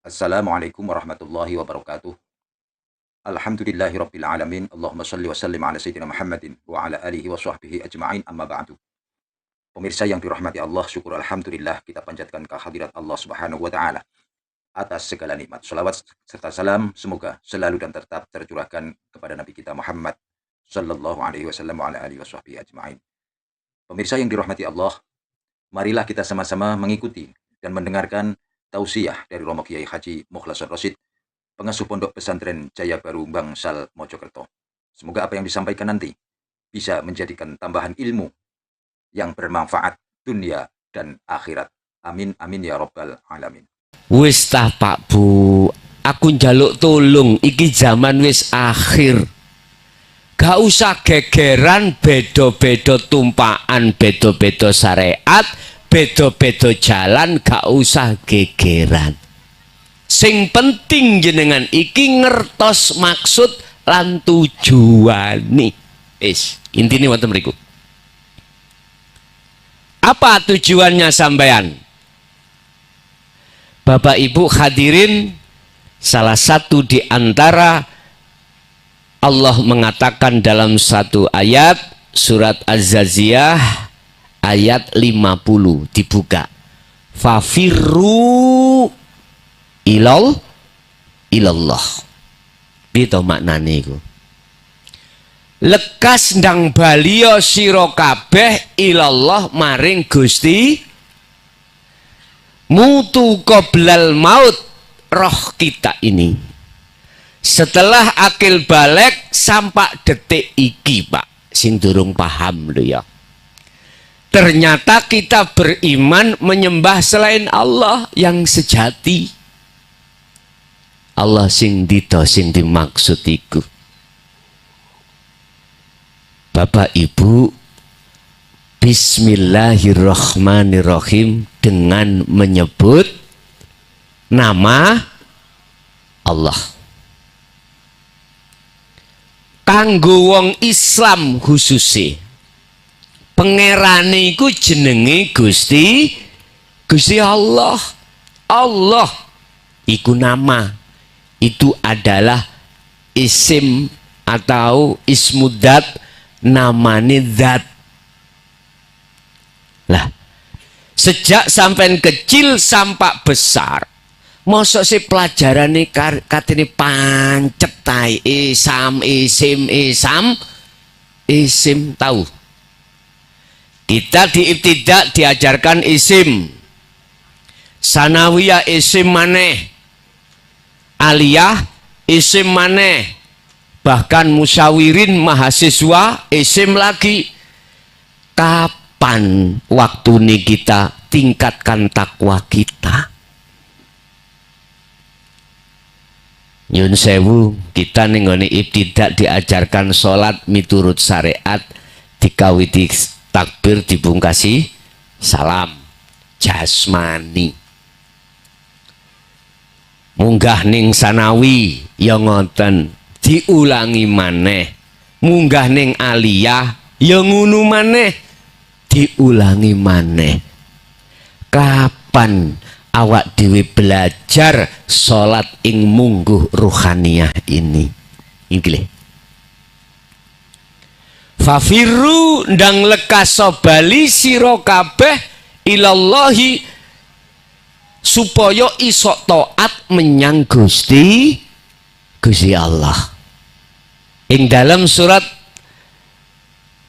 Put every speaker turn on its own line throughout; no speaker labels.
Assalamualaikum warahmatullahi wabarakatuh. Alhamdulillahirabbil alamin. Allahumma shalli wa sallim ala sayyidina Muhammadin wa ala alihi wa sahbihi ajma'in amma ba'du. Pemirsa yang dirahmati Allah, syukur alhamdulillah kita panjatkan kehadirat Allah Subhanahu wa taala atas segala nikmat. Shalawat serta salam semoga selalu dan tetap tercurahkan kepada Nabi kita Muhammad sallallahu alaihi wasallam wa ala alihi wa sahbihi ajma'in. Pemirsa yang dirahmati Allah, marilah kita sama-sama mengikuti dan mendengarkan tausiah dari Romo Kiai Haji Mukhlason Rosyid, pengasuh Pondok Pesantren Jaya Baru Bangsal Mojokerto. Semoga apa yang disampaikan nanti bisa menjadikan tambahan ilmu yang bermanfaat dunia dan akhirat. Amin amin ya rabbal alamin.
Wis tah Pak Bu, aku njaluk tolong, iki zaman wis akhir. Gak usah gegeran, bedo-bedo tumpaan, bedo-bedo syariat, bedo-bedo jalan, gak usah gegeran. Sing penting jenengan iki ngertos maksud lan tujuane. Intine wonten mriku. Apa tujuannya sampean? Bapak Ibu hadirin, salah satu di antara Allah mengatakan dalam satu ayat surat Az-Zaziyah ayat 50, dibuka. Fafirru ilallah. Pito maknane iku? Lekas ndang baliya sira kabeh ilallah maring Gusti, mutu qoblal maut, roh kita ini setelah akil balik sampai detik iki Pak, sing durung paham lho ya. Ternyata kita beriman menyembah selain Allah yang sejati. Allah sing dito sing dimaksud iku. Bapak Ibu, bismillahirrahmanirrahim dengan menyebut nama Allah. Kanggo wong Islam khususnya pangerane iku jenenge Gusti Allah. Allah iku nama, itu adalah isim atau ismudat, namane zat. Lah, sejak sampai kecil sampai besar, mosok si pelajaran ini katanya pancet tai isim tahu. Kita di ibtidak diajarkan isim, sanawiyah isim maneh, aliyah isim maneh, bahkan musyawirin mahasiswa isim lagi. Kapan waktu ini kita tingkatkan takwa kita? Nyun sewu, kita nenggone ibtidak diajarkan sholat miturut syariat, dikawiti takbir, dibungkasi salam jasmani. Munggah ning sanawi ya ngoten, diulangi maneh. Munggah ning aliyah ya ngunu maneh, diulangi maneh. Kapan awak dewi belajar sholat ing mungguh ruhaniyah ini? Inggih. Fafirru ndang lekas bali sira kabeh ilallahi, supaya iso taat menyang Gusti Allah. Ing dalam surat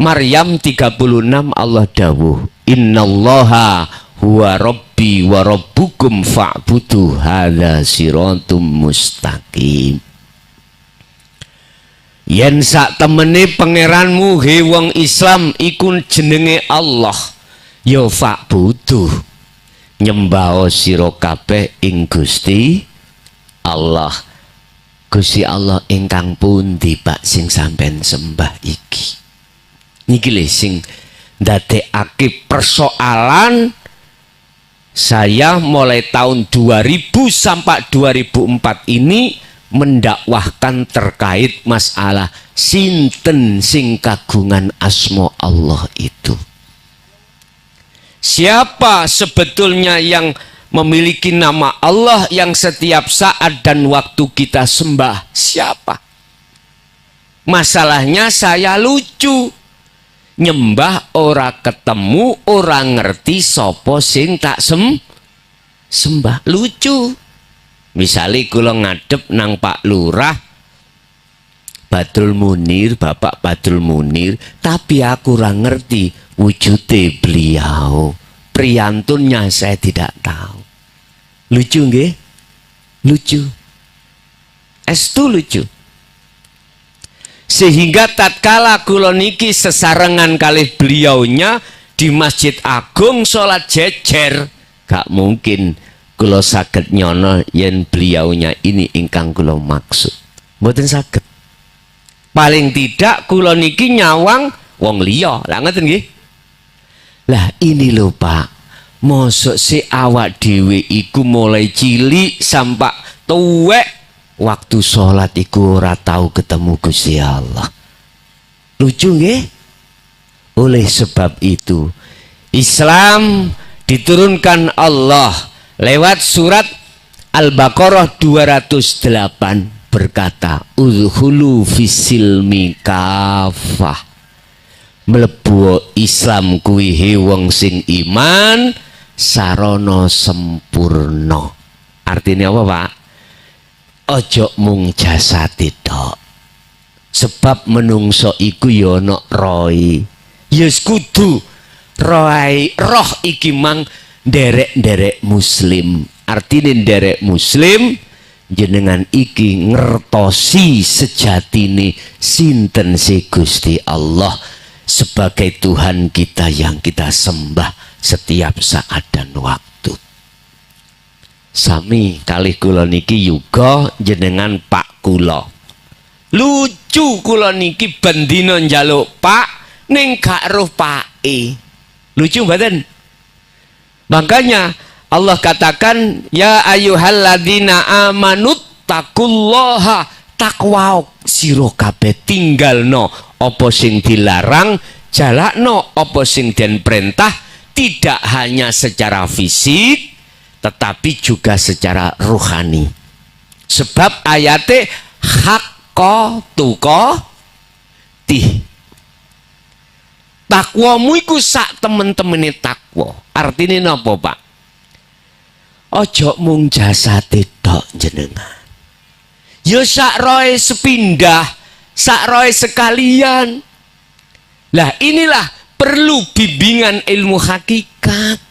Maryam 36 Allah dawuh, innallaha huwa rabbi wa rabbukum fa'budu hadza siratum mustaqim. Yen sak temene pangeranmu he wong Islam iku jenenge Allah, ya fa'budu, nyembah sira kabeh ing Gusti Allah. Gusti Allah ingkang pundi Pak sing sampean sembah iki? Niki lho sing ndadekake persoalan saya mulai tahun 2000 sampai 2004 ini mendakwahkan terkait masalah sinten sing kagungan asma Allah itu. Siapa sebetulnya yang memiliki nama Allah yang setiap saat dan waktu kita sembah. Siapa? Masalahnya saya lucu. Nyembah ora ketemu, ora ngerti sopo sing tak sembah. Lucu. Misalnya kula ngadep nang Pak Lurah Badrul Munir, Bapak Badrul Munir, tapi aku ora ngerti wujude beliau. Priantunnya saya tidak tahu. Lucu nggih? Lucu. Estu lucu. Sehingga tatkala kula niki sesarengan kalih beliaunya di Masjid Agung salat jejer, gak mungkin kula saged nyono yen beliaunya ini ingkang kula maksud. Mboten saged. Paling tidak kula niki nyawang wong liya. Lah ngoten nggih. Lah ini lho Pak, mosok si awak dhewe iku mulai cilik sampai tuwek waktu sholat iku ora tahu ketemu Gusti Allah. Lucu nggih? Oleh sebab itu Islam diturunkan Allah lewat surat Al-Baqarah 208 berkata, udkhulu fisilmi kafah. Mlebu Islam kuwi wong sing iman sarana sempurna. Artinya apa, Pak? Ojo mung jasad tok. Sebab menungso iku ya ana roy. Yes kudu roh iki mang nderek-nderek muslim. Artine nderek muslim jenengan iki ngertosi sejatine sinten si Gusti Allah sebagai Tuhan kita yang kita sembah setiap saat dan waktu. Sami kalih kula niki yuga jenengan Pak kula. Lucu kula niki bendina njaluk Pak ning gak roh pake. Lucu mboten? Makanya Allah katakan ya ayyuhalladzina amanut taqullaha, takwa sira kabeh tinggalno apa sing dilarang, jalakno apa sing den perintah, tidak hanya secara fisik tetapi juga secara rohani. Sebab ayate hakka tuqatih. Takwamu iku sak temen-temene takwa. Artine napa, Pak? Ojo mung jasate tok jenengan. Ya sak roe sepindah, sak roe sekalian. Lah inilah perlu bimbingan ilmu hakikat.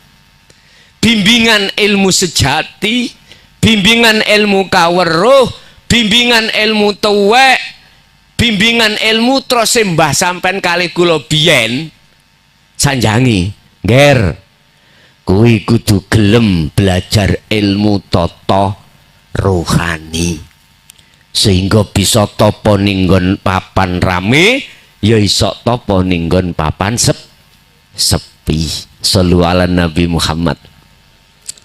Bimbingan ilmu sejati, bimbingan ilmu kaweruh, bimbingan ilmu tuwek, bimbingan ilmu terus sembah sampean kali kula biyen sanjangi, nger kuwi kudu gelem belajar ilmu tata rohani sehingga bisa tapa ninggon papan rame ya iso tapa ninggon papan sepi. Shallu ala Nabi Muhammad.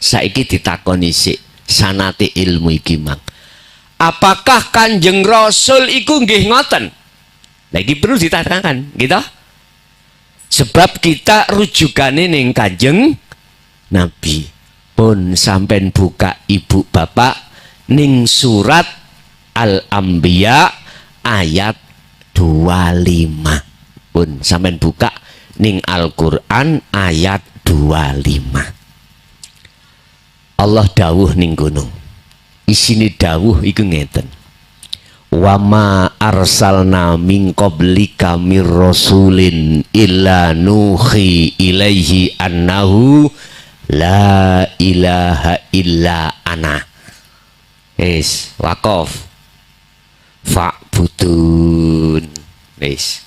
Saiki ditakoni sik sanate ilmu iki mang. Apakah Kanjeng Rasul iku nggih ngoten? Lagi perlu ditanyakan, gitu? Sebab kita rujukane ning Kanjeng Nabi. Pun sampean buka ibu bapak ning surat Al-Anbiya ayat 25. Pun sampean buka ning Al-Qur'an ayat 25. Allah dawuh ning gunung. Isine dawuh iku ngeten. Wa ma arsalna min qablika mir rasulin illa nuhi ilaihi annahu la ilaha illa ana. Wis, waqaf. Fa'budun. Wis.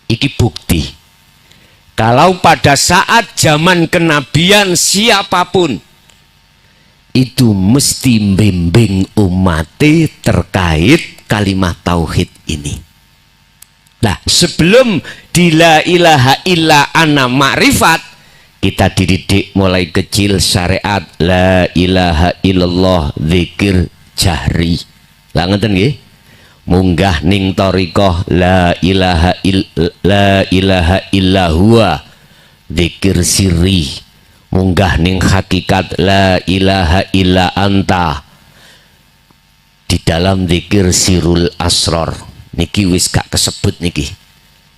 Iki bukti. Kalau pada saat zaman kenabian siapapun itu mesti membimbing umati terkait kalimat tauhid ini. Nah, sebelum di la ilaha illa ana ma'rifat, kita dididik mulai kecil syariat la ilaha illallah zikir jahri. Lah ngeten nggih? Munggah ning thariqah la ilaha illa huwa zikir sirri. munggah ning hakikat la ilaha illa anta di dalam zikir sirul asror niki wis gak kesebut niki,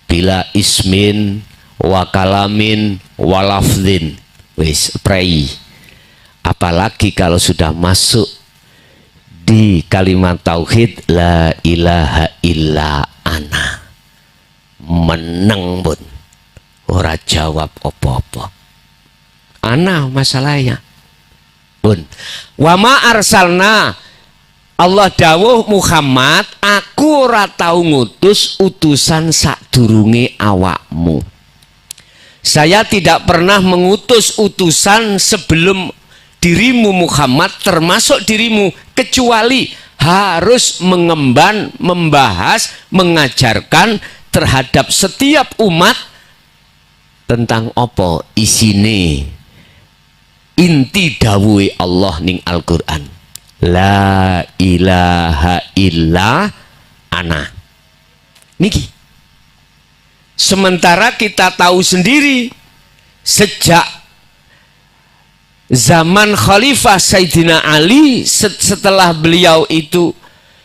bila ismin wa kalamin wa lafdhin wis prei. Apalagi kalau sudah masuk di kalimat tauhid la ilaha illa ana, meneng pun ora jawab apa-apa. Ana masalahnya pun wama arsalna, Allah dawuh Muhammad, aku ora tau ngutus utusan sadurunge awakmu. Saya tidak pernah mengutus utusan sebelum dirimu Muhammad, termasuk dirimu, kecuali harus mengemban, membahas, mengajarkan terhadap setiap umat tentang apa isine inti dawuhe Allah ning Al-Qur'an, la ilaha illa ana niki. Sementara kita tahu sendiri sejak zaman Khalifah Sayyidina Ali, setelah beliau itu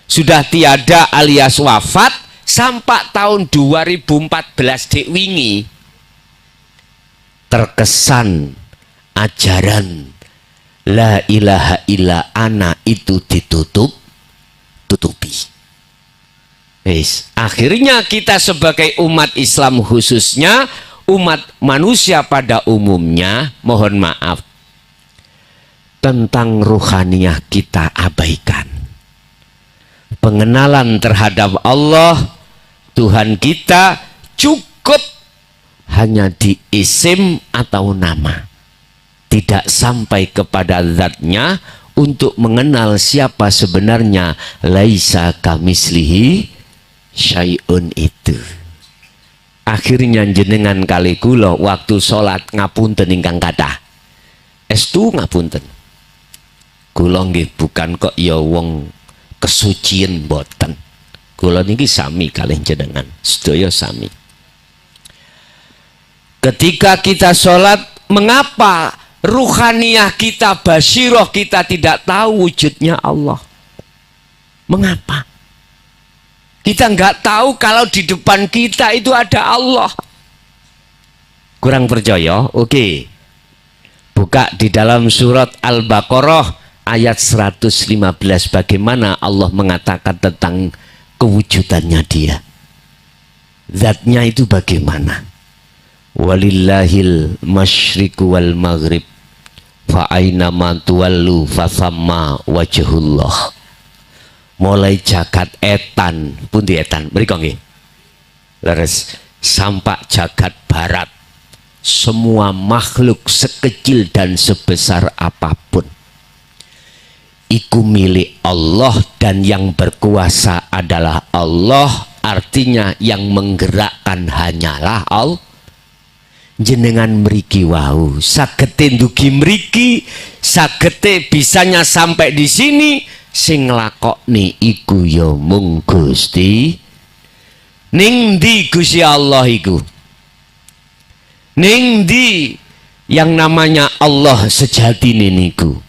sudah tiada alias wafat, sampai tahun 2014 dek wingi terkesan ajaran la ilaha illa ana itu tutupi. Akhirnya kita sebagai umat Islam, khususnya umat manusia pada umumnya, mohon maaf, tentang ruhaniyah kita abaikan. Pengenalan terhadap Allah Tuhan kita cukup hanya di isim atau nama, tidak sampai kepada zatnya untuk mengenal siapa sebenarnya laisa kamislihi syai'un itu. Akhirnya jenengan kali kula waktu sholat ngapunten ingkang kathah, estu ngapunten kula nggih bukan kok ya wong kesucian boten, kula niki sami kalih jenengan sedaya sami. Ketika kita sholat, mengapa ruhaniyah kita, basyiroh kita tidak tahu wujudnya Allah? Mengapa? Kita nggak tahu kalau di depan kita itu ada Allah. Kurang percaya? Oke. Buka di dalam surat Al-Baqarah ayat 115, bagaimana Allah mengatakan tentang kewujudannya dia. Zatnya itu bagaimana? Walillahil masyriqu wal maghrib fa aina ma tuwallu fa thamma wajhullah. Mulai jagat etan pundi etan mriko nggih leres sampai jagat barat, semua makhluk sekecil dan sebesar apapun iku milik Allah, dan yang berkuasa adalah Allah, artinya yang menggerakkan hanyalah Allah. Jenengan mriki wau sagete ndugi mriki, sagete bisanya sampai di sini, sing nglakokne iku ya mung Gusti. Ning ndi Gusti Allah iku? Ning ndi yang namanya Allah sejatine niku?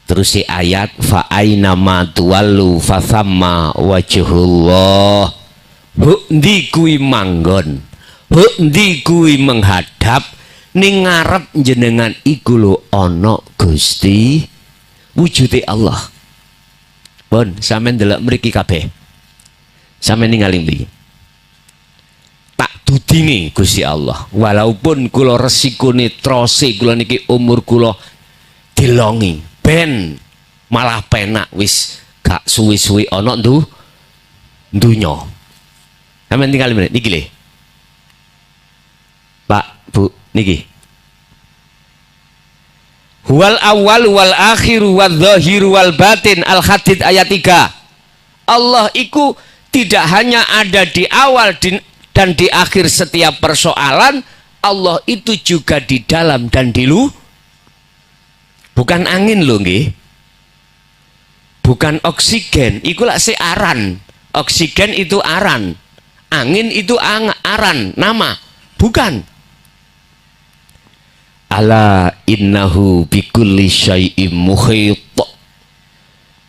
Terus si ayat fa aina ma tuwallu fa thamma wajhullah. Huk ndi kuwi manggon, huk ndi kuwi menghadap, ning ngarep jenengan iku lho ana Gusti, wujude Allah. Pun sampean delok mriki kabeh, sampean ningali mriki tak dudingi Gusti Allah, walaupun kula resikone trose kula niki umur kula dilongi ben malah penak wis gak suwi-suwi ana dunya. Sampeyan tinggal menit niki le Pak Bu niki, huwal awal wal akhiru wal zahiru wal batin, Al-Hadid ayat 3. Allah iku tidak hanya ada di awal dan di akhir setiap persoalan, Allah itu juga di dalam dan di luar. Bukan angin loh nggih, bukan oksigen, iku lak se aran. Oksigen itu aran, angin itu aran nama, bukan. Ala innahu bikulli syai'im muhit.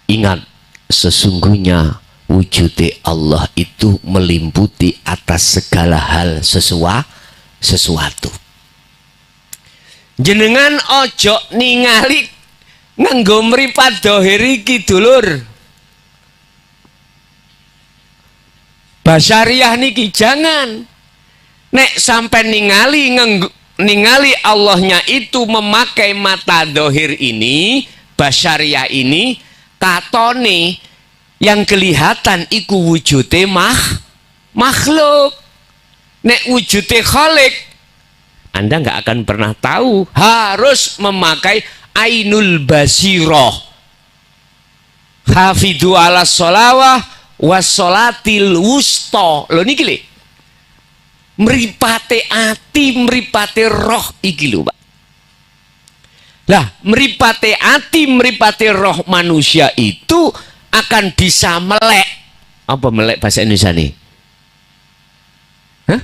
Ingat, sesungguhnya wujudnya Allah itu meliputi atas segala hal sesuatu. Jenengan ojo ningali nganggo mripat dhahir iki dulur. Basyariah niki jangan. Nek sampai ningali Allahnya itu memakai mata dhahir ini, basyariah ini, katone yang kelihatan iku wujude makhluk. Nek wujude khalik, Anda nggak akan pernah tahu. Harus memakai ainul basirah. Hafidhu ala sholawah wassolatil wusta. Lho niki lho. Mripate ati, mripate roh iki lho, Pak. Lah, mripate ati, mripate roh manusia itu akan bisa melek. Apa melek bahasa Indonesia nih? Hah?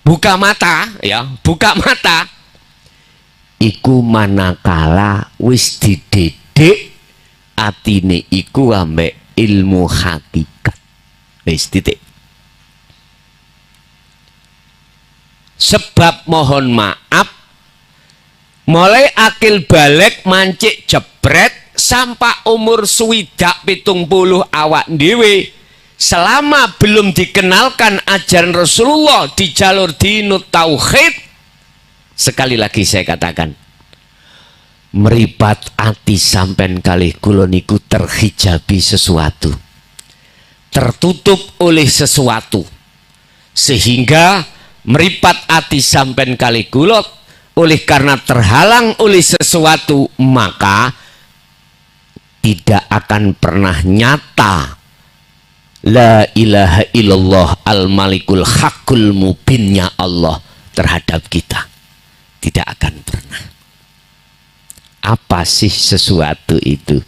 Buka mata, ya, buka mata. Iku manakala wis dididik atine iku ambek ilmu hakikat. Wis titik. Sebab mohon maaf, mulai akil balik mancik jebret sampai umur swidak 70 awak dewe, selama belum dikenalkan ajaran Rasulullah di jalur dinut tauhid, sekali lagi saya katakan, meripat ati sampen kali kula niku terhijabi sesuatu, tertutup oleh sesuatu, sehingga meripat ati sampen kali kulot oleh karena terhalang oleh sesuatu, maka tidak akan pernah nyata la ilaha illallah al malikul hakul mubinnya Allah terhadap kita. Tidak akan pernah. Apa sih sesuatu itu?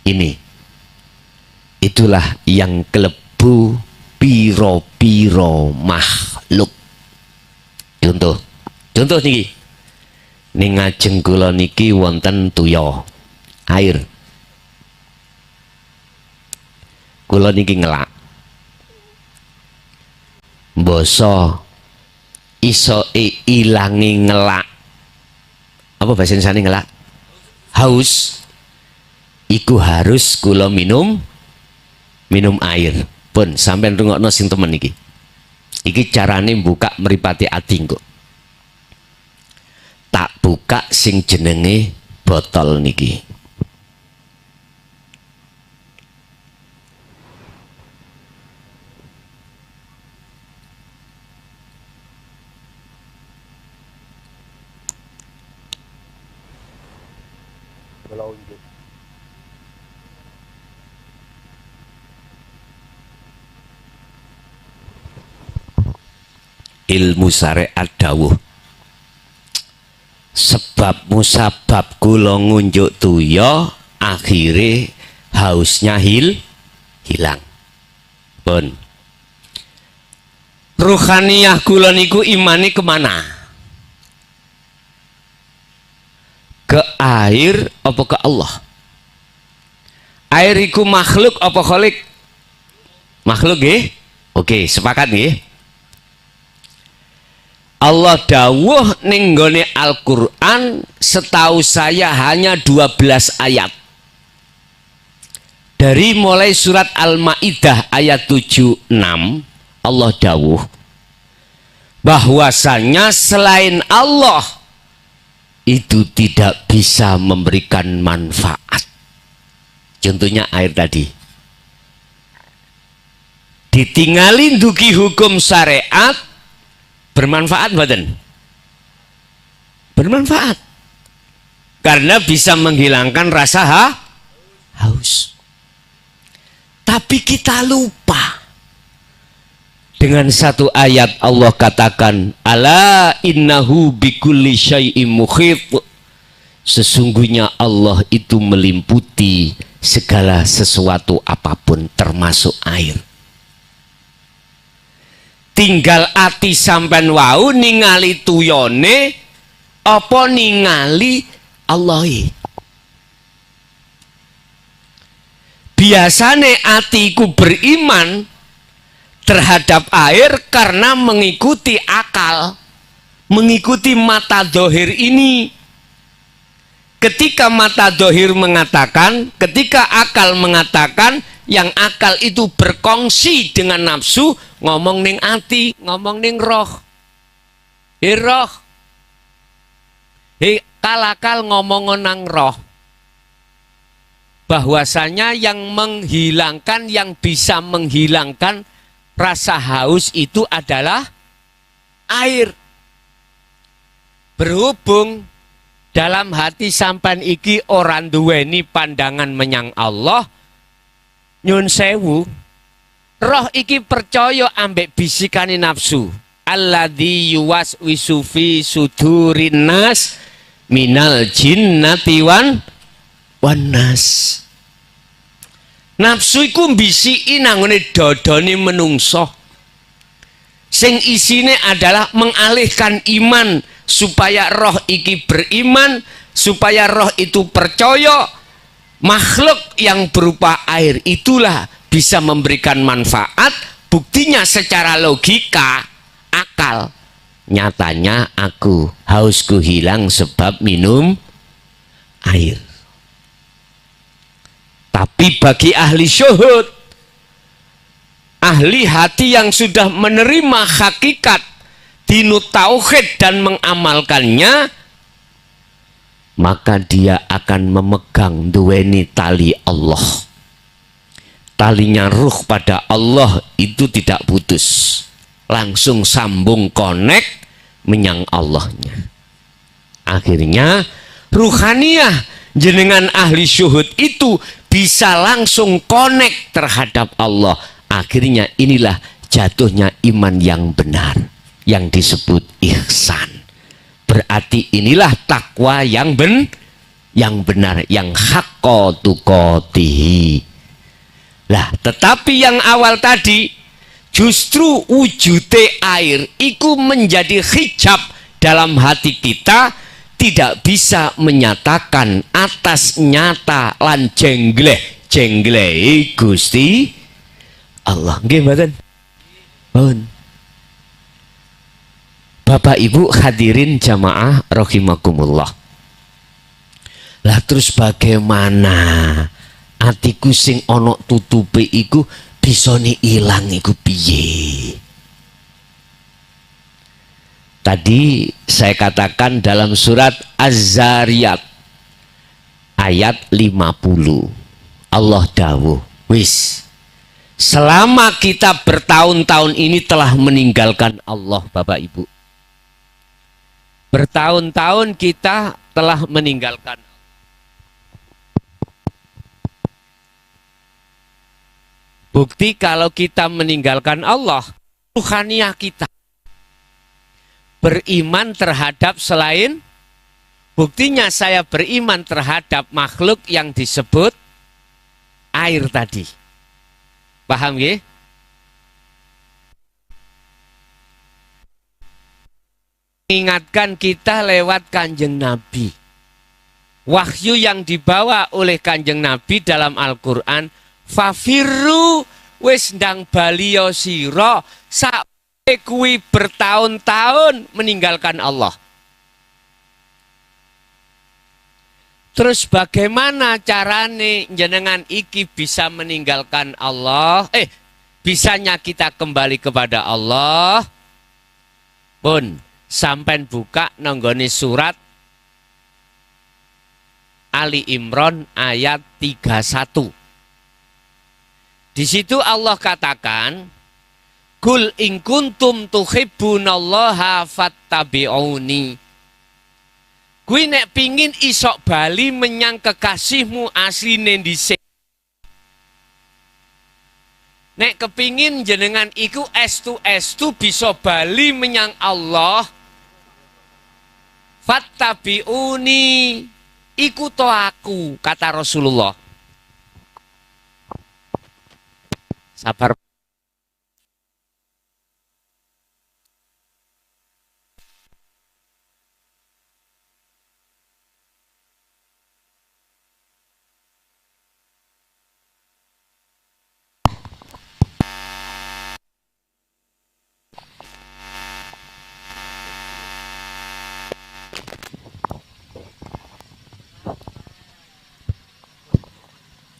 Ini, itulah yang kelebu piro-piro makhluk. Contoh niki, ning ngajeng kula niki wonten tuya air. Kula niki ngelak, basa iso ilangi ngelak. Apa bahasa Indonesia ngelak? Haus. Iku harus kula minum air. Pun sampai rungokno sing temen iki. Iki carane buka mripate ati kok. Tak buka sing jenenge botol niki. Ilmu syariat dawuh, sebab musabab kula ngunjuk tuya, akhire hausnya hilang. Pun ruhaniyah kula niku imane kemana? Ke air apa ke Allah? Air iku makhluk apa khalik? Makhluk nggih? Oke, sepakat nggih? Allah dawuh ning nggone Al-Qur'an, setahu saya hanya 12 ayat. Dari mulai surat Al-Maidah ayat 76, Allah dawuh bahwasanya selain Allah itu tidak bisa memberikan manfaat. Contohnya air tadi. Ditinggalin duki hukum syariat, bermanfaat badan, bermanfaat karena bisa menghilangkan rasa haus. Tapi kita lupa dengan satu ayat Allah katakan, ala innahu bikulli syai'im muhit. Sesungguhnya Allah itu meliputi segala sesuatu apapun termasuk air. tinggal ati sampean wau ningali tuyone apa ningali Allahi. Biasane atiku beriman terhadap air karena mengikuti akal, mengikuti mata dohir ini. Ketika mata dohir mengatakan, ketika akal mengatakan, yang akal itu berkongsi dengan nafsu, ngomong ning ati, ngomong ning roh. Roh. Kalakal ngomong nang roh. Bahwasanya yang menghilangkan, yang bisa menghilangkan rasa haus itu adalah air. Berhubung dalam hati sampan iki orang duweni pandangan menyang Allah, nyun sewu, roh iki percaya ambek bisikane nafsu. Alladzi yuwaswisu fi sudurin nas minal jinnati wan nas. Nafsu iku mbisiki nangone dodone menungso. Sing isine adalah mengalihkan iman supaya roh iki beriman, supaya roh itu percaya makhluk yang berupa air itulah bisa memberikan manfaat. Buktinya secara logika, akal. Nyatanya aku hausku hilang sebab minum air. Tapi bagi ahli syuhud, ahli hati yang sudah menerima hakikat dinut tauhid dan mengamalkannya, maka dia akan memegang duweni tali Allah. Talinya ruh pada Allah itu tidak putus, langsung sambung connect menyang Allahnya. Akhirnya ruhaniyah jenengan ahli syuhud itu bisa langsung connect terhadap Allah. Akhirnya inilah jatuhnya iman yang benar, yang disebut ihsan. Berarti inilah takwa yang benar, yang hakka tuqatihi. Lah, tetapi yang awal tadi justru wujude air itu menjadi hijab dalam hati kita, tidak bisa menyatakan atas nyata lan jengleh Gusti Allah. Nggih mboten? Pun. Bapak Ibu hadirin jamaah rahimakumullah. Lah terus bagaimana atiku sing ana tutupe iku bisane ilang iku piye? Tadi saya katakan dalam surat Az-Zariyat ayat 50. Allah dawuh, wis selama kita bertahun-tahun ini telah meninggalkan Allah, Bapak Ibu. Bertahun-tahun kita telah meninggalkan. Bukti kalau kita meninggalkan Allah, ruhaniyah kita beriman terhadap selain. Buktinya saya beriman terhadap makhluk yang disebut air tadi. Paham ya? Ingatkan kita lewat Kanjeng Nabi. Wahyu yang dibawa oleh Kanjeng Nabi dalam Al-Quran, fafirru wis ndang baliyo sira sak kuwi bertahun-tahun meninggalkan Allah. Terus bagaimana carane jenengan iki bisa meninggalkan Allah? Bisanya kita kembali kepada Allah. Pun sampai buka nanggone surat Ali Imran ayat 31. Di situ Allah katakan, Kul in kuntum tuhibbunallaha fattabi'uni. Kuwi nek pingin isok bali menyang kekasihmu asline dhisik. Nek kepingin jenengan iku estu bisa bali menyang Allah, fattabi'uni, ikuto aku, kata Rasulullah. Sabar.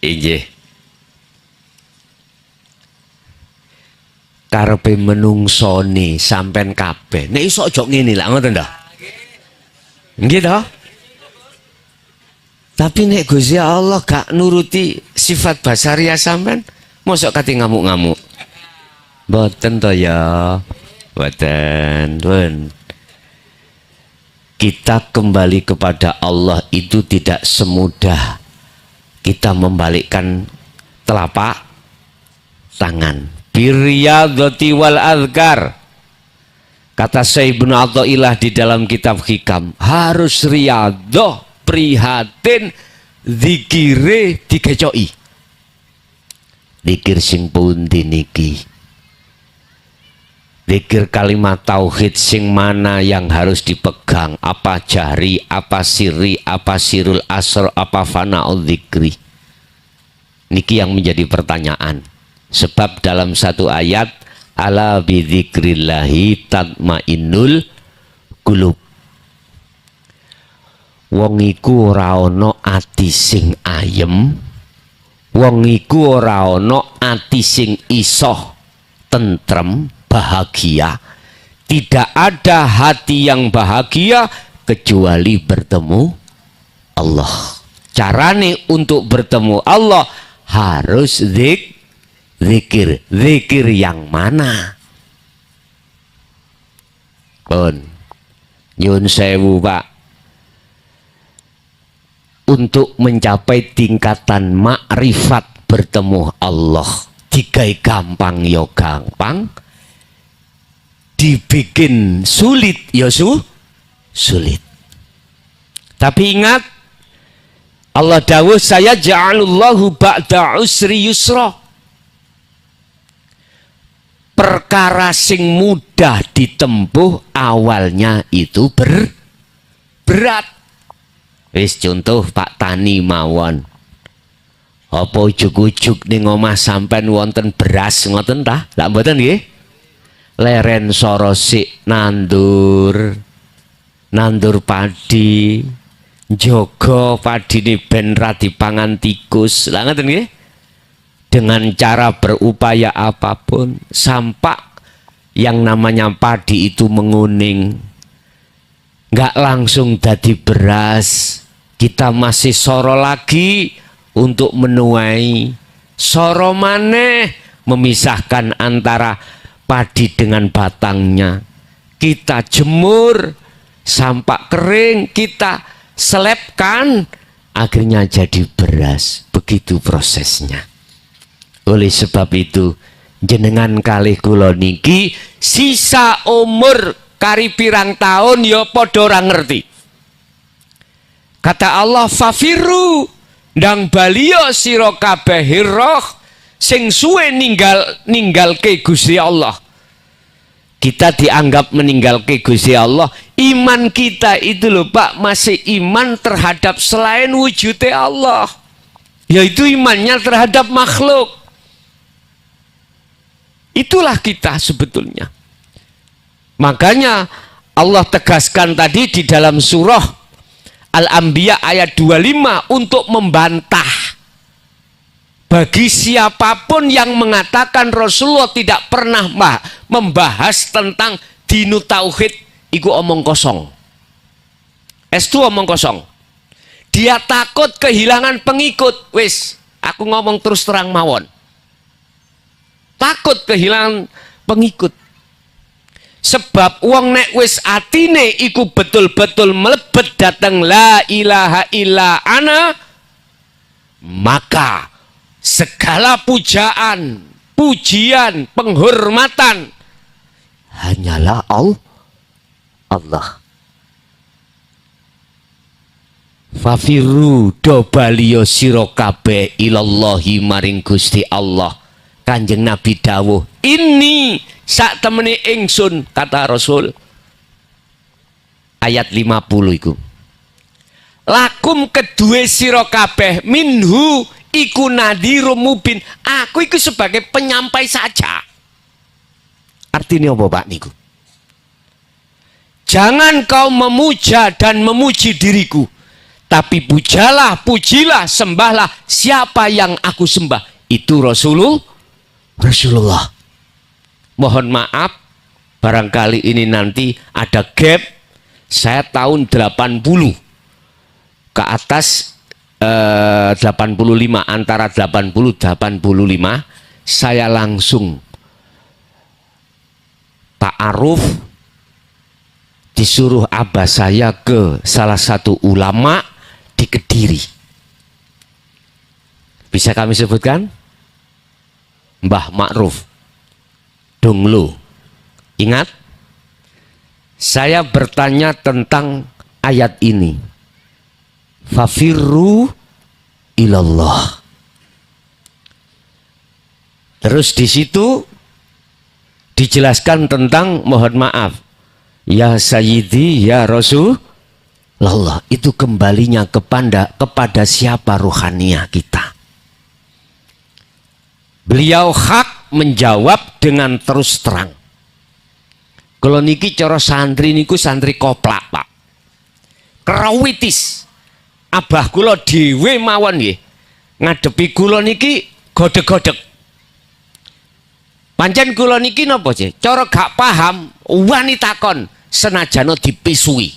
Inggih. Karepe menungsoni sampean kabeh. Nek iso aja ngene lak ngoten ta. Nggih ta? Tapi nek Gusti Allah gak nuruti sifat basaria sampean, mosok kate ngamuk-ngamuk. Mboten to ya. Mboten. Kita kembali kepada Allah itu tidak semudah kita membalikkan telapak tangan. Birriyadhati wal azkar. Kata Syekh Ibnu Athaillah di dalam kitab Hikam, harus riyadhah, prihatin, zikire dikecoki. Zikir sing pundi niki? Zikir kalimat tauhid sing mana yang harus dipegang? Apa jahri, apa sirri, apa sirul asr, apa fana'ul zikri? Niki yang menjadi pertanyaan. Sebab dalam satu ayat, ala bidzikrillahi tatmainnul qulub. Wong iku ora ana ati sing ayem, wong iku ora ana ati sing iso tentrem, bahagia. Tidak ada hati yang bahagia kecuali bertemu Allah. Carane untuk bertemu Allah harus zikir. Zikir yang mana? Pun nyun sewu Pak, untuk mencapai tingkatan makrifat bertemu Allah digawe gampang ya gampang, dibikin sulit ya sulit. Tapi ingat, Allah dawuh saya ja'alullahu ba'da usri yusra. Perkara sing mudah ditempuh awalnya itu berat. Wis contoh Pak Tani mawon. Apa ujug-ujug ning omah sampean wonten beras ngoten ta? Lah mboten nggih? Leren sorosik nandur padi, njogo padine ben ra dipangan tikus. Lah ngoten nggih? Dengan cara berupaya apapun, sampai yang namanya padi itu menguning, nggak langsung jadi beras. Kita masih soro lagi untuk menuai, soro maneh memisahkan antara padi dengan batangnya. Kita jemur sampai kering, kita selepkan, akhirnya jadi beras. Begitu prosesnya. Oleh sebab itu, jenengan kalih kula niki sisa umur kari pirang tahun ya padha ora ngerti. Kata Allah, fafiru ndang baliya sira kabeh roh sing suwe ninggalke Gusti Allah. Kita dianggap meninggalke Gusti Allah. Iman kita itu loh Pak, masih iman terhadap selain wujudnya Allah, yaitu imannya terhadap makhluk. Itulah kita sebetulnya. Makanya Allah tegaskan tadi di dalam surah Al-Anbiya ayat 25 untuk membantah bagi siapapun yang mengatakan Rasulullah tidak pernah membahas tentang dinu tauhid, iku omong kosong. Estu omong kosong. Dia takut kehilangan pengikut. Wis, aku ngomong terus terang mawon. Takut kehilangan pengikut. Sebab wong nek wis atine iku betul-betul melebet datang la ilaha illa ana, maka segala pujaan, pujian, penghormatan hanyalah Allah. Fafiru do baliyo sira kabeh ilallahi maring Gusti Allah. Kanjeng Nabi dawuh, ini sak temene ingsun, kata Rasul. Ayat 50 iku. Lakum kedue sira kabeh minhu iku nadhirum mubin. Aku iku sebagai penyampai saja. Artinya apa Pak niku? Jangan kau memuja dan memuji diriku, Tapi pujilah, sembahlah siapa yang aku sembah. Itu Rasulullah. Mohon maaf, barangkali ini nanti ada gap. Saya tahun 80 ke atas, 85, antara 80-85, saya langsung ta'aruf, disuruh abah saya ke salah satu ulama di Kediri. Bisa kami sebutkan? Mbah Ma'ruf Donglo. Ingat? Saya bertanya tentang ayat ini. Fafirru ilallah. Terus di situ dijelaskan tentang mohon maaf, ya Sayyidi, ya Rasulullah, itu kembalinya kepada siapa ruhaniyah kita. Beliau hak menjawab dengan terus terang. Kalau niki cara santri niku santri koplak, Pak. Kerawitis. Abah kula dhewe mawon nggih. Ngadepi kula niki godeg-godeg. Pancen kula niki napa sih? Cara gak paham wani takon senajana dipisui.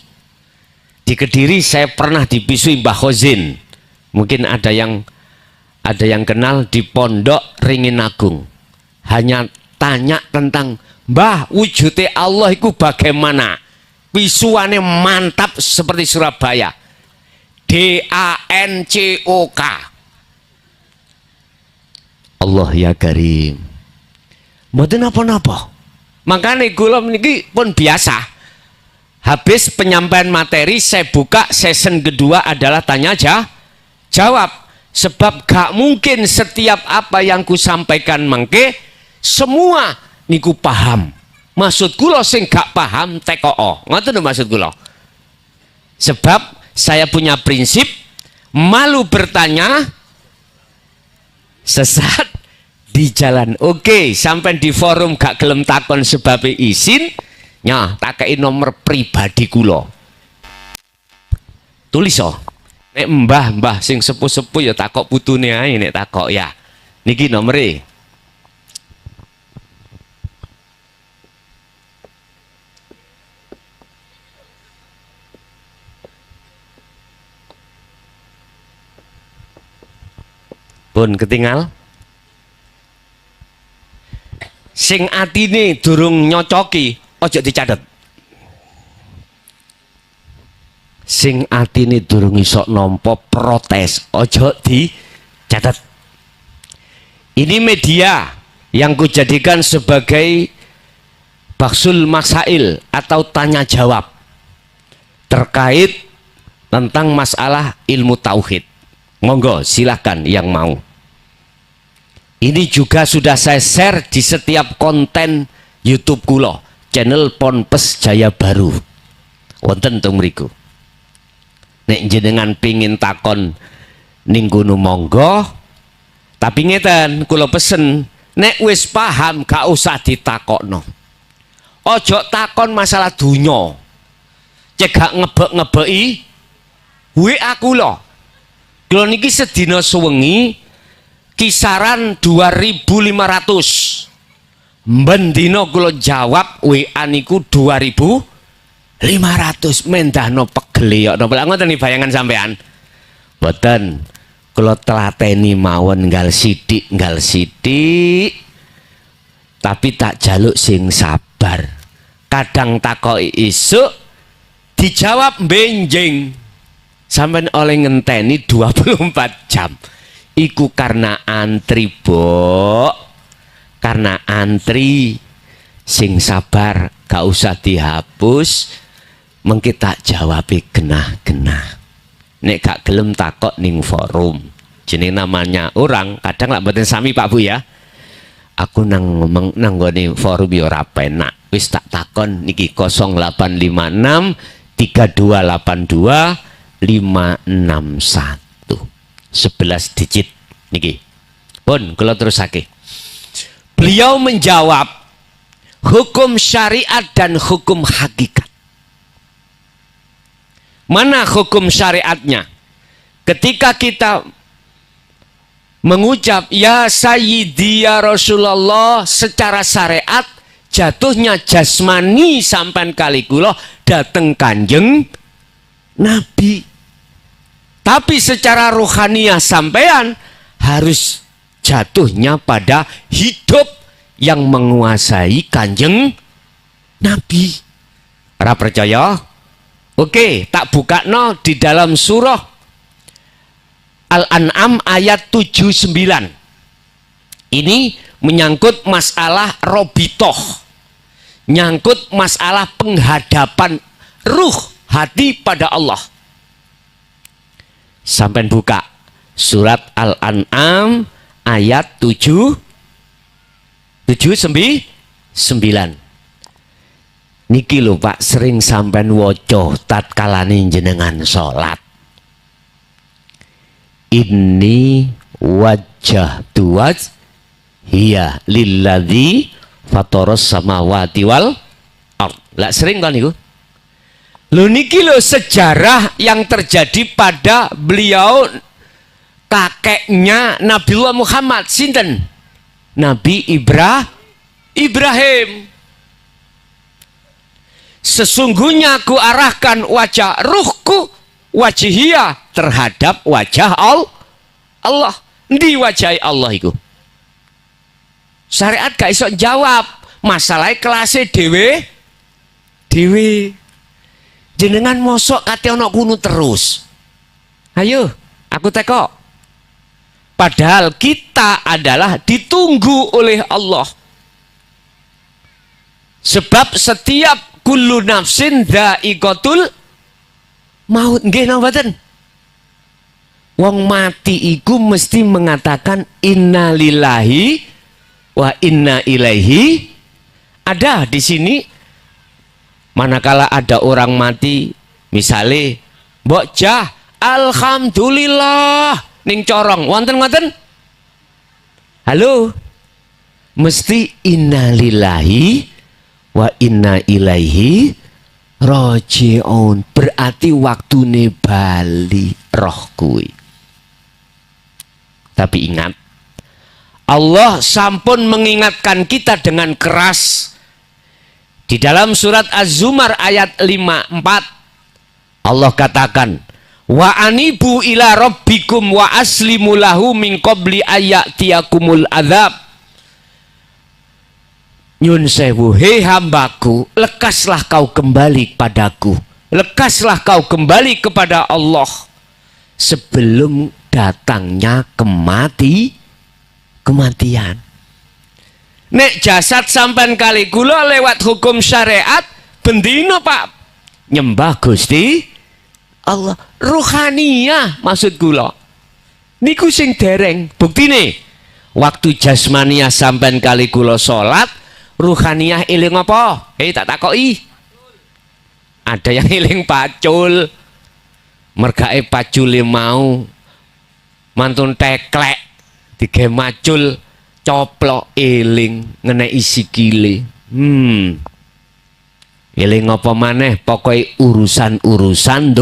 Di Kediri saya pernah dipisui Mbah Khozin. Mungkin ada yang kenal di Pondok Ringin Agung. Hanya tanya tentang Mbah wujudnya Allah itu bagaimana? Pisuannya mantap seperti Surabaya. DANCOK. Allah ya Karim. Mboten napa-napa. Makanya kula niki pun biasa. Habis penyampaian materi saya buka season kedua adalah tanya jawab. Sebab gak mungkin setiap apa yang ku sampaikan mangke semua niku paham. Maksud kula sing gak paham TKO. Ngoten maksud kula. Sebab saya punya prinsip malu bertanya, sesat di jalan. Oke, sampai di forum gak gelem takon sebab izin, nya takai nomor pribadi kula. Tulis nek mbah sing sepuh-sepuh ya takok putune ae nek takok ya. Niki nomere. Pun ketinggal. Sing atine durung nyocoki ojo dicatet. Sing atine durung iso nampa protes ojo dicatet. Ini media yang kujadikan sebagai baksul masail atau tanya jawab terkait tentang masalah ilmu tauhid. Monggo silahkan yang mau. Ini juga sudah saya share di setiap konten YouTube kula, channel Ponpes Jaya Baru. Wonten teng mriku. Nek jenengan pingin takon ning kono monggo. Tapi ngeten, kula pesen, nek wis paham gak usah ditakokno. Ojo takon masalah dunya. Cek gak ngebek-ngebeki WA kula. Kula niki sedina sewengi kisaran 2.500. Bendino kula jawab WA niku 2.500. Mendahno pegel ya napa ngoten bayangan sampean. Mboten. Kula telateni mawon nggal sithik. Tapi tak jaluk sing sabar. Kadang takoki isuk dijawab benjing. Sampeyan oleh ngenteni 24 jam. Iku karena antri, Bok. Karena antri sing sabar, gak usah dihapus. Mengki tak jawabi genah-genah. Nek gak gelem takok ning forum. Jeneng namanya orang, kadang lak mboten sami Pak Bu ya. Aku nang nggone forum ya ora penak. Wis tak takon niki 0856 3282 561 11 digit niki. Pun kula terusake. Beliau menjawab hukum syariat dan hukum hakikat. Mana hukum syariatnya? ketika kita mengucap ya Sayyidi ya Rasulullah secara syariat, jatuhnya jasmani sampan kali kula dateng Kanjeng Nabi. Tapi secara rohaniah sampean harus jatuhnya pada hidup yang menguasai Kanjeng Nabi. Ora percaya? Oke, tak buka no di dalam surah Al-An'am ayat 79. Ini menyangkut masalah robitoh, nyangkut masalah penghadapan ruh hati pada Allah. Sampai buka surat Al-An'am ayat 79. Niki lho Pak, sering sampean waca tatkalane jenengan salat. Inni wajjahtu wajhiya lilladzi fataras samawati wal ard. Lah sering kan niku? Lho niki lho sejarah yang terjadi pada beliau kakeknya Nabiullah Muhammad, sinten? Nabi Ibrahim. Sesungguhnya ku arahkan wajah ruhku wajihia terhadap wajah Allah. Di wajah Allah itu. Syariat gak iso jawab masalah kelasnya dewe. Jenengan mosok kate ana kuno terus. Ayo, aku teko. Padahal kita adalah ditunggu oleh Allah. Sebab setiap kullu nafsin dha'iqatul maut. Nggih napa mboten? Wong mati iku mesti mengatakan inna lillahi wa inna ilaihi. Ada di sini manakala ada orang mati, misale mbok jah alhamdulillah ning corong wonten ngoten? Halo, mesti innalillahi wa inna ilaihi raji'un, berarti waktune bali roh kuwi. Tapi ingat, Allah sampun mengingatkan kita dengan keras di dalam surat Az-Zumar ayat 54. Allah katakan, wa anibu ila rabbikum wa aslimu lahu min qabli ayatiyakumul adzab. Nyun sewu, hei hambaku, lekaslah kau kembali padaku, lekaslah kau kembali kepada Allah sebelum datangnya kematian. Nek jasad sampan kali kula lewat hukum syariat bendino Pak nyembah Gusti Allah, ruhaniyah maksud kula niku sing dereng. Buktine waktu jasmaniah sampan kali kula salat, ruhaniyah eling apa? Tak takoki. Ada yang eling pacul, mergae pacule mau mantun teklek dige macul coplok eling ngeneki sikile. Eling apa maneh, pokoke urusan-urusan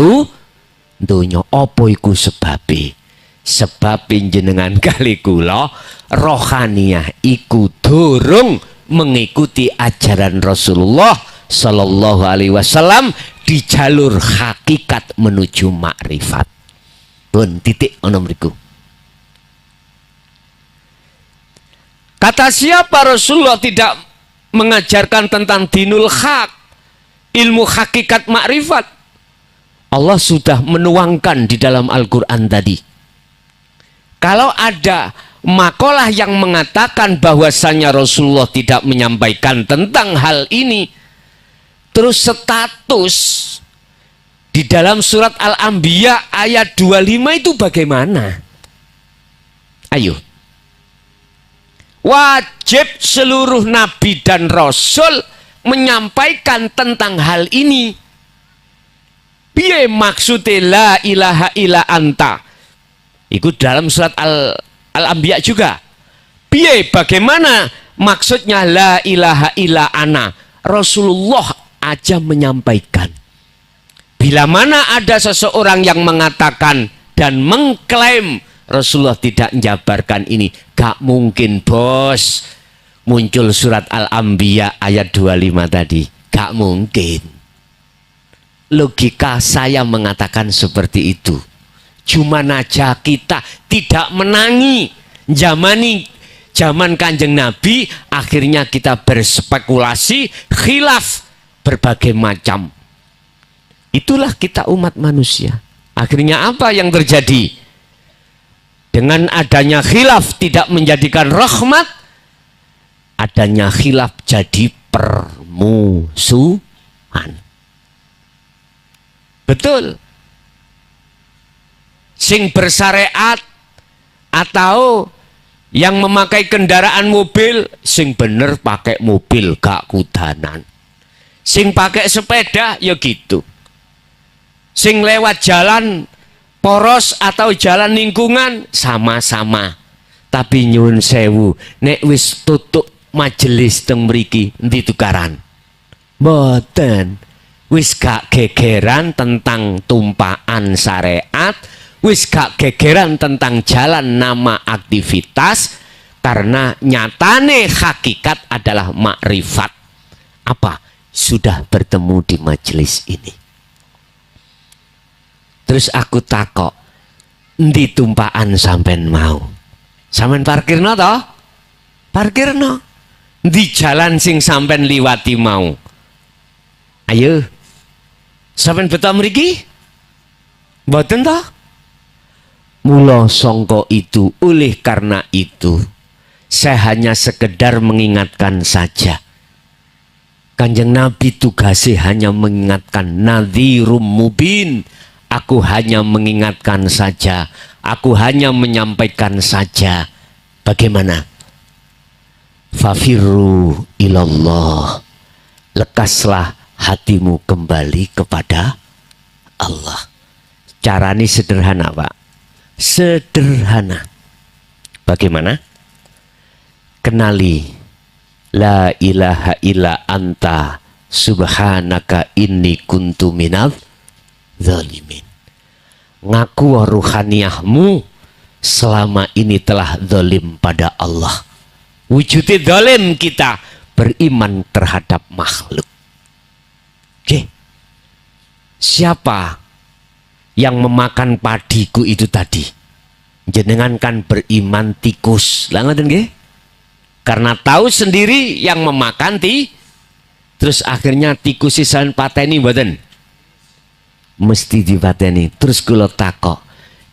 donya. Apa iku sebabe? Sebab jenengan kali kula rohaniyah iku durung mengikuti ajaran Rasulullah sallallahu alaihi wasallam di jalur hakikat menuju makrifat. Pun titik ana mriku. Kata siapa Rasulullah tidak mengajarkan tentang dinul haq, ilmu hakikat makrifat? Allah sudah menuangkan di dalam Al-Quran tadi. Kalau ada makalah yang mengatakan bahwasanya Rasulullah tidak menyampaikan tentang hal ini, terus status di dalam surat Al-Anbiya ayat 25 itu bagaimana? Ayo. Wajib seluruh nabi dan rasul menyampaikan tentang hal ini. Piye maksudnya la ilaha illa anta? Itu dalam surat Al-Anbiya juga. Piye bagaimana maksudnya la ilaha illa ana? Rasulullah aja menyampaikan. Bila mana ada seseorang yang mengatakan dan mengklaim Rasulullah tidak menjabarkan ini. Gak mungkin bos. Muncul surat Al-Anbiya ayat 25 tadi. Gak mungkin. Logika saya mengatakan seperti itu. Cuma aja kita tidak menangi zaman Kanjeng Nabi, akhirnya kita berspekulasi khilaf berbagai macam. Itulah kita umat manusia. Akhirnya apa yang terjadi? Dengan adanya khilaf tidak menjadikan rahmat, adanya khilaf jadi permusuhan. Betul. Sing bersyariat atau yang memakai kendaraan mobil, sing bener pakai mobil gak kudanan. Sing pakai sepeda ya gitu. Sing lewat jalan poros atau jalan lingkungan sama-sama. Tapi nyun sewu, nek wis tutup majelis teng mriki endi tukaran? Mboten. Wis gak gegeran tentang tumpaan syariat, wis gak gegeran tentang jalan nama aktivitas, karena nyatane hakikat adalah makrifat. Apa? Sudah bertemu di majelis ini. Terus aku takok, endi tumpaan sampean mau? Sampean parkirno toh? Parkirno. Di jalan sing sampean liwati mau. Ayo. Sampean beto mriki? Mboten toh? Mula sangka itu, oleh karena itu saya hanya sekedar mengingatkan saja. Kanjeng Nabi tugasnya hanya mengingatkan, nadhirum mubin. Aku hanya mengingatkan saja, aku hanya menyampaikan saja. Bagaimana? Fafirru ilallah. Lekaslah hatimu kembali kepada Allah. Caranya sederhana, Pak. Sederhana. Bagaimana? Kenali la ilaha illa anta subhanaka inni kuntu minadz zalimin. Ngaku ruhaniyahmu selama ini telah zalim pada Allah. Wujudnya zalim kita beriman terhadap makhluk. Oke. Siapa yang memakan padiku itu tadi? Jenengan kan beriman tikus. Lah ngoten nggih? Karena tahu sendiri yang memakan terus akhirnya tikus sisan pateni mboten? Mesti dipateni. Terus kula takok,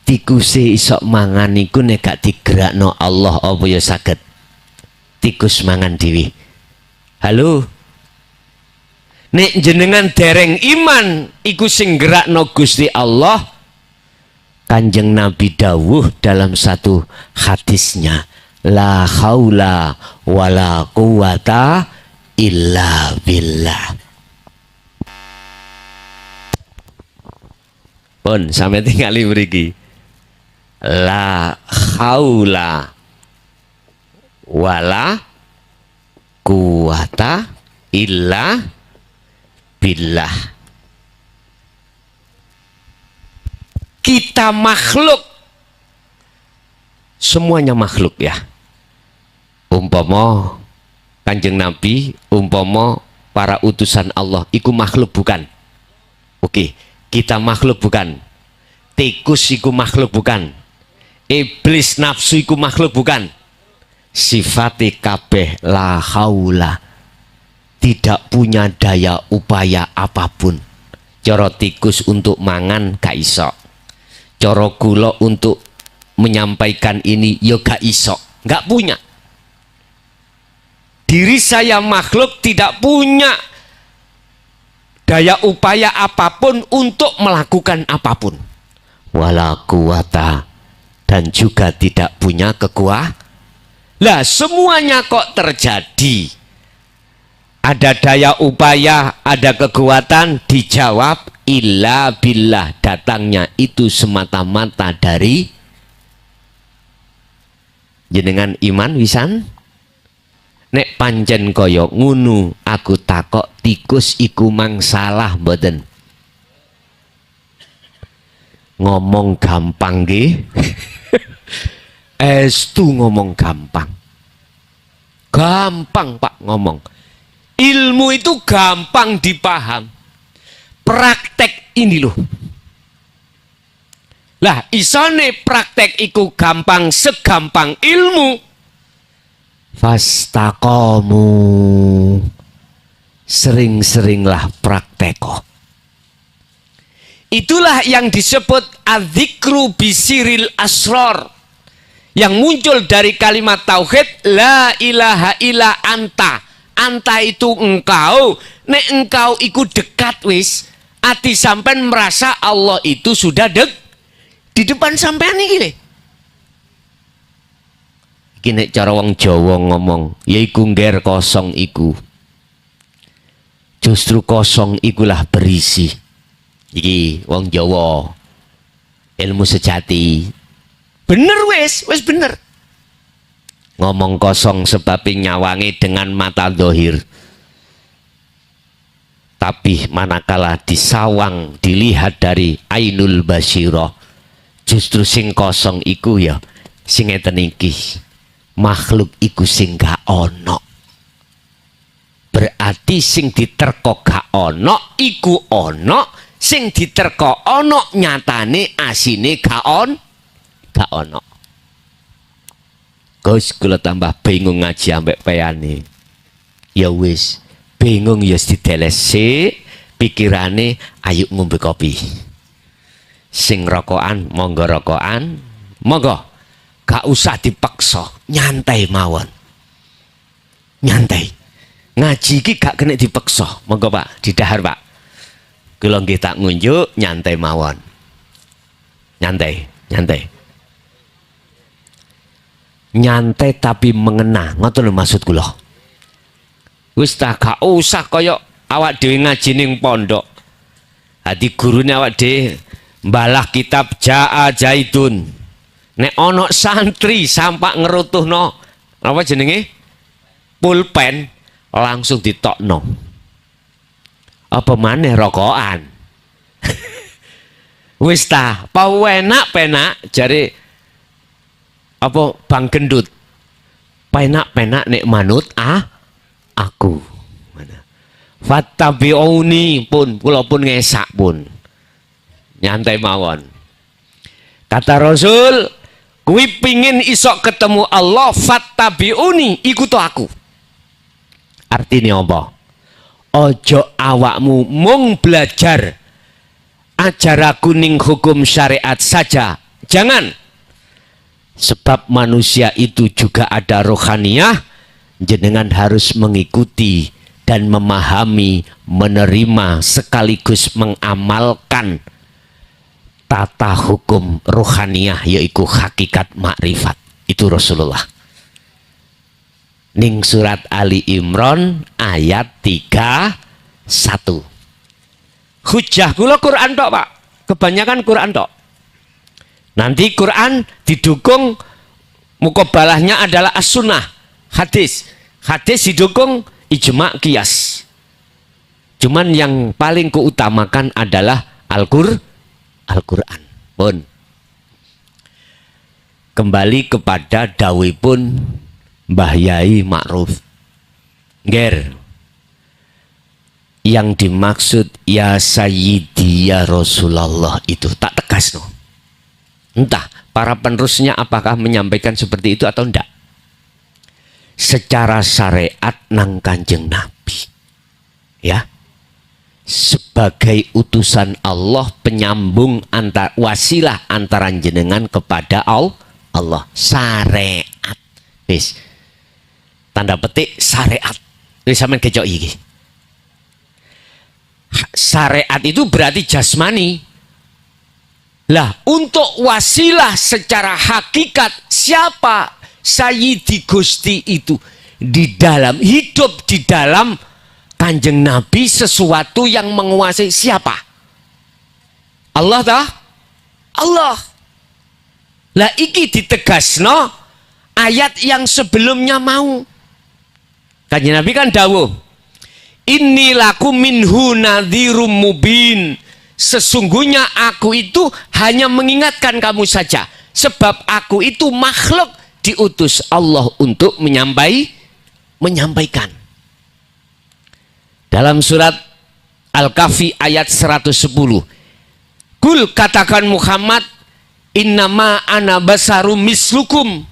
tikus iso mangan niku nek gak digerakno Allah apa ya saged? Tikus mangan dhewe. Halo? Nek jenengan dereng iman iku sing gerakno Gusti Allah. Kanjeng Nabi dawuh dalam satu hadisnya, la haula wala quwata illa billah. Pun sampai tinggali mriki. La haula wala quwata illa billah. Kita makhluk, semuanya makhluk ya. Umpama Kanjeng Nabi, umpama para utusan Allah iku makhluk bukan? Oke, kita makhluk bukan? Tikus iku makhluk bukan? Iblis nafsu iku makhluk bukan? Sifati kabeh la haula, tidak punya daya upaya apapun. Coro tikus untuk mangan gak iso, coro kula untuk menyampaikan ini yo gak iso, gak punya. Diri saya makhluk tidak punya daya upaya apapun untuk melakukan apapun. Wala quwata, dan juga tidak punya kekuatan. Lah semuanya kok terjadi? Ada daya upaya, ada kekuatan, dijawab illa billah. Datangnya itu semata-mata dari jenengan iman wisan. Nek pancen kaya ngunu, aku takok tikus iku mang salah mboten? ngomong gampang nggih. Estu ngomong gampang. Gampang Pak ngomong. Ilmu itu gampang dipaham. Praktek ini loh. Lah isone praktek iku gampang segampang ilmu. Fastaqomu. Sering-seringlah prakteko. Itulah yang disebut adzikru bisiril asror, yang muncul dari kalimat tauhid la ilaha illa anta. Anta itu engkau, nek engkau iku dekat wis, ati sampean merasa Allah itu sudah di depan sampean iki le. Iki nek cara wong Jawa ngomong, yaiku ngger kosong iku. Justru kosong ikulah berisi. Iki wong Jawa ilmu sejati. Bener wis bener. Ngomong kosong sebab nyawangi dengan mata dohir. Tapi manakala disawang dilihat dari ainul basyirah, justru sing kosong iku ya sing ngeten iki. Makhluk iku sing gak ono. Berarti sing diterko gak ono iku ono, sing diterko ono nyatane asine gak ono. Gus kula tambah bingung ngaji ambek peyane. Ya wis, bingung ya didelesi, pikirane ayo ngombe kopi. Sing rokokan monggo rokokan, monggo. Gak usah dipaksa, nyantai mawon. Nyantai. Ngaji ki gak kena dipaksa. Monggo Pak, didahar Pak. Kula nggih tak ngunjuk nyantai mawon. Nyantai. Nyantai tapi mengena, ngoten lho maksud kula. Wis ta gak usah kaya awak dhewe ngaji ning pondok. Hadi gurune awak dhewe mbalah kitab Jaa Zaidun. Nek ana santri sampak ngerutuhno apa jenenge? Pulpen langsung ditokno. Apa maneh rokokan? Wis ta, penak jare apa Bang Gendut. Penak nek manut aku. Fattabi'uni pun kula pun ngesak pun. Nyantai mawon. Kata Rasul, kuwi pingin isok ketemu Allah, fattabi'uni, ikuti aku. Artinya apa? Ojo awakmu mung belajar ajaraku ning hukum syariat saja. Jangan. Sebab manusia itu juga ada rohaniyah. Jenengan harus mengikuti dan memahami, menerima sekaligus mengamalkan tata hukum rohaniyah, yaitu hakikat makrifat. Itu Rasulullah. Ning surat Ali Imran ayat 31. Hujjah kula Quran tok Pak. Kebanyakan Quran tok. Nanti Quran didukung mukobalahnya adalah as-sunnah, hadis. Hadis didukung ijma' qiyas. Cuman yang paling keutamakan adalah Al-Quran. Pun. Kembali kepada dawuhipun Mbah Yai Ma'ruf. Nger. Yang dimaksud ya Sayyidi ya Rasulullah itu tak tegas no. Entah para penerusnya apakah menyampaikan seperti itu atau enggak. Secara syariat nang Kanjeng Nabi. Ya. Sebagai utusan Allah, penyambung antar wasilah antara jenengan kepada Allah. Syariat. Wis. Tanda petik syariat. Wis sampean kecok iki. Syariat itu berarti jasmani. Lah, untuk wasilah secara hakikat siapa Sayyidi Gusti itu? Di dalam hidup di dalam Kanjeng Nabi sesuatu yang menguasai siapa? Allah dah? Allah. Lah iki ditegasno ayat yang sebelumnya mau. Kanjeng Nabi kan dawuh, inni lakum minhu nadhirum mubin. sesungguhnya aku itu hanya mengingatkan kamu saja, sebab aku itu makhluk diutus Allah untuk menyampaikan. Dalam surat Al-Kahfi ayat 110, Kul, katakan Muhammad, innama ana basarum mislukum.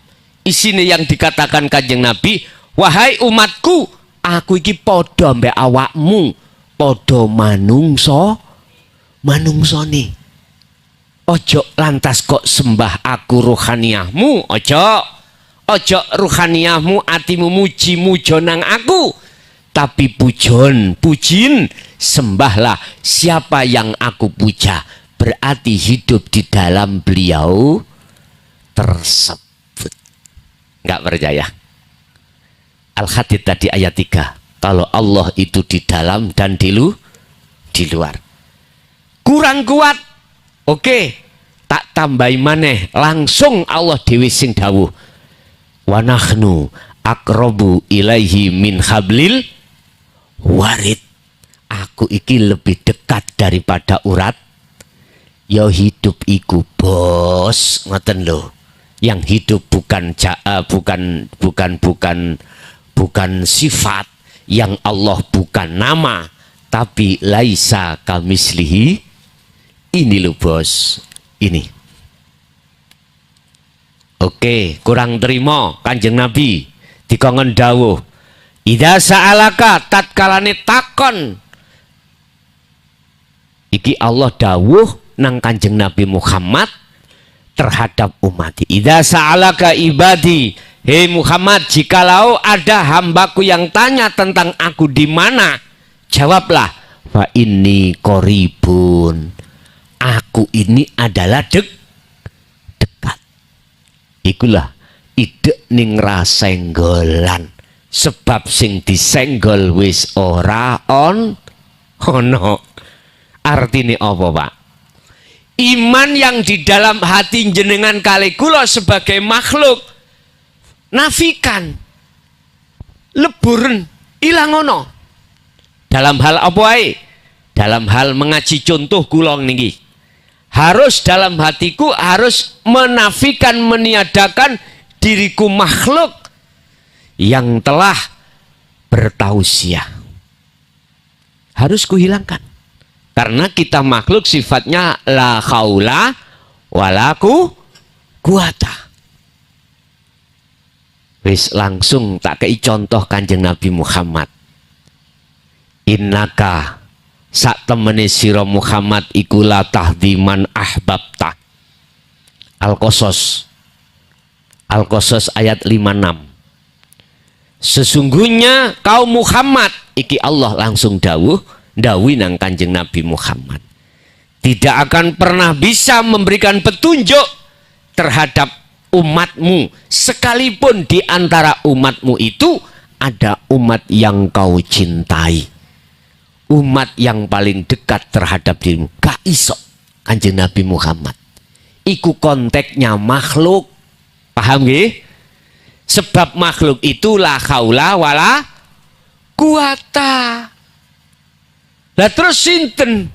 Isine yang dikatakan Kanjeng Nabi, wahai umatku, aku iki padha mbek awakmu, padha manungsane. Ojo lantas kok sembah aku rohaniyahmu, ojo rohaniyahmu atimu muji-mujo nang aku, tapi pujin sembahlah siapa yang aku puja, berarti hidup di dalam beliau tersebut. Enggak percaya? Al-Hadid tadi ayat 3, kalau Allah itu di dalam dan di luar. Kurang kuat, oke, tak tambahi maneh, langsung Allah dewi sing dawuh, wa nahnu aqrabu ilaihi min hablil warid. Aku iki lebih dekat daripada urat. Ya hidup iku bos, ngoten lho. Yang hidup bukan sifat, yang Allah bukan nama, tapi laisa kamislihi. Ini lho bos, ini. Oke, kurang terima Kanjeng Nabi dikongkon dawuh, idza sa'alaka, tatkalane takon. Iki Allah dawuh nang Kanjeng Nabi Muhammad terhadap umat. Idza sa'alaka ibadi, hei Muhammad, jikalau ada hambaku yang tanya tentang aku di mana, jawablah, fa inni qoribun, aku ini adalah dekat. Ikulah ide ning rasenggolan, sebab sing disenggol wis ora ono. Artine apa, Pak? Iman yang di dalam hati jenengan kali kula sebagai makhluk nafikan, leburen, ilang ono. Dalam hal apa ae? Dalam hal mengaji contoh kula niki. Harus dalam hatiku harus menafikan, meniadakan diriku makhluk yang telah bertausiah. Harus kuhilangkan. Karena kita makhluk sifatnya la haula wala quwata. Wis langsung tak kei contoh Kanjeng Nabi Muhammad. Innaka sak temene sira Muhammad iku la tahdiman ahbabta. Al-Qasas ayat 56. Sesungguhnya kau Muhammad, iki Allah langsung dawi nang Kanjeng Nabi Muhammad, tidak akan pernah bisa memberikan petunjuk terhadap umatmu, sekalipun di antara umatmu itu ada umat yang kau cintai, umat yang paling dekat terhadap dirimu. Gak iso Kanjeng Nabi Muhammad. Iku konteksnya makhluk, paham nggih? Sebab makhluk itu la haula wala quwata. Lah terus sinten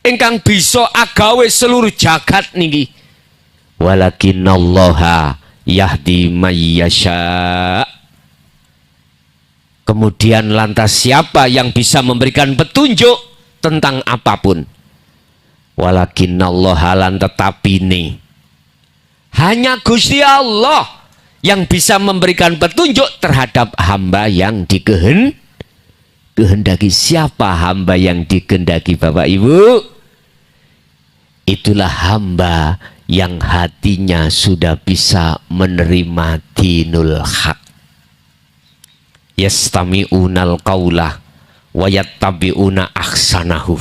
ingkang bisa agawe seluruh jagat niki? Walakinallaha yahdi may yasha. Kemudian lantas siapa yang bisa memberikan petunjuk tentang apapun? Walakinallaha, lan tetapi nih hanya Gusti Allah yang bisa memberikan petunjuk terhadap hamba yang dikehendaki. Siapa hamba yang dikehendaki, Bapak Ibu? Itulah hamba yang hatinya sudah bisa menerima dinul haq. Yastami'unal qawla wa yattabi'una ahsanahu.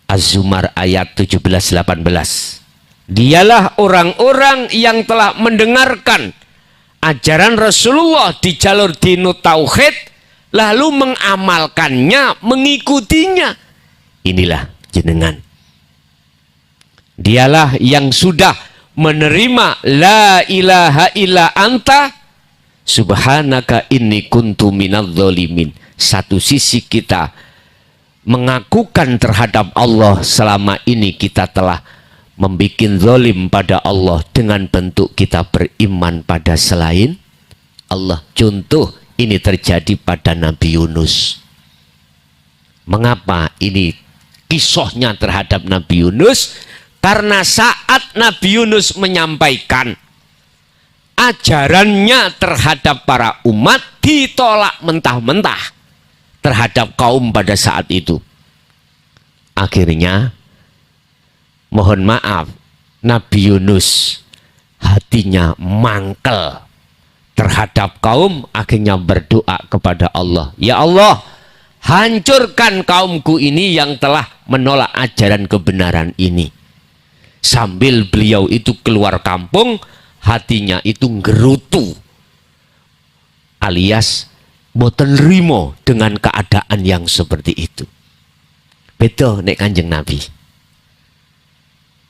Az-Zumar ayat 17-18. Dialah orang-orang yang telah mendengarkan ajaran Rasulullah di jalur dinut tauhid, lalu mengamalkannya, mengikutinya. Inilah jenengan. Dialah yang sudah menerima la ilaha illa anta subhanaka inni kuntu minadz zalimin. Satu sisi kita mengakukan terhadap Allah selama ini kita telah membuat zalim pada Allah dengan bentuk kita beriman pada selain Allah. Contoh ini terjadi pada Nabi Yunus. Mengapa ini kisahnya terhadap Nabi Yunus? Karena saat Nabi Yunus menyampaikan ajarannya terhadap para umat ditolak mentah-mentah terhadap kaum pada saat itu. Akhirnya mohon maaf, Nabi Yunus hatinya mangkel terhadap kaum, akhirnya berdoa kepada Allah, ya Allah, hancurkan kaumku ini yang telah menolak ajaran kebenaran ini. Sambil beliau itu keluar kampung, hatinya itu gerutu, alias boten rimo dengan keadaan yang seperti itu. Beda nek Kanjeng Nabi.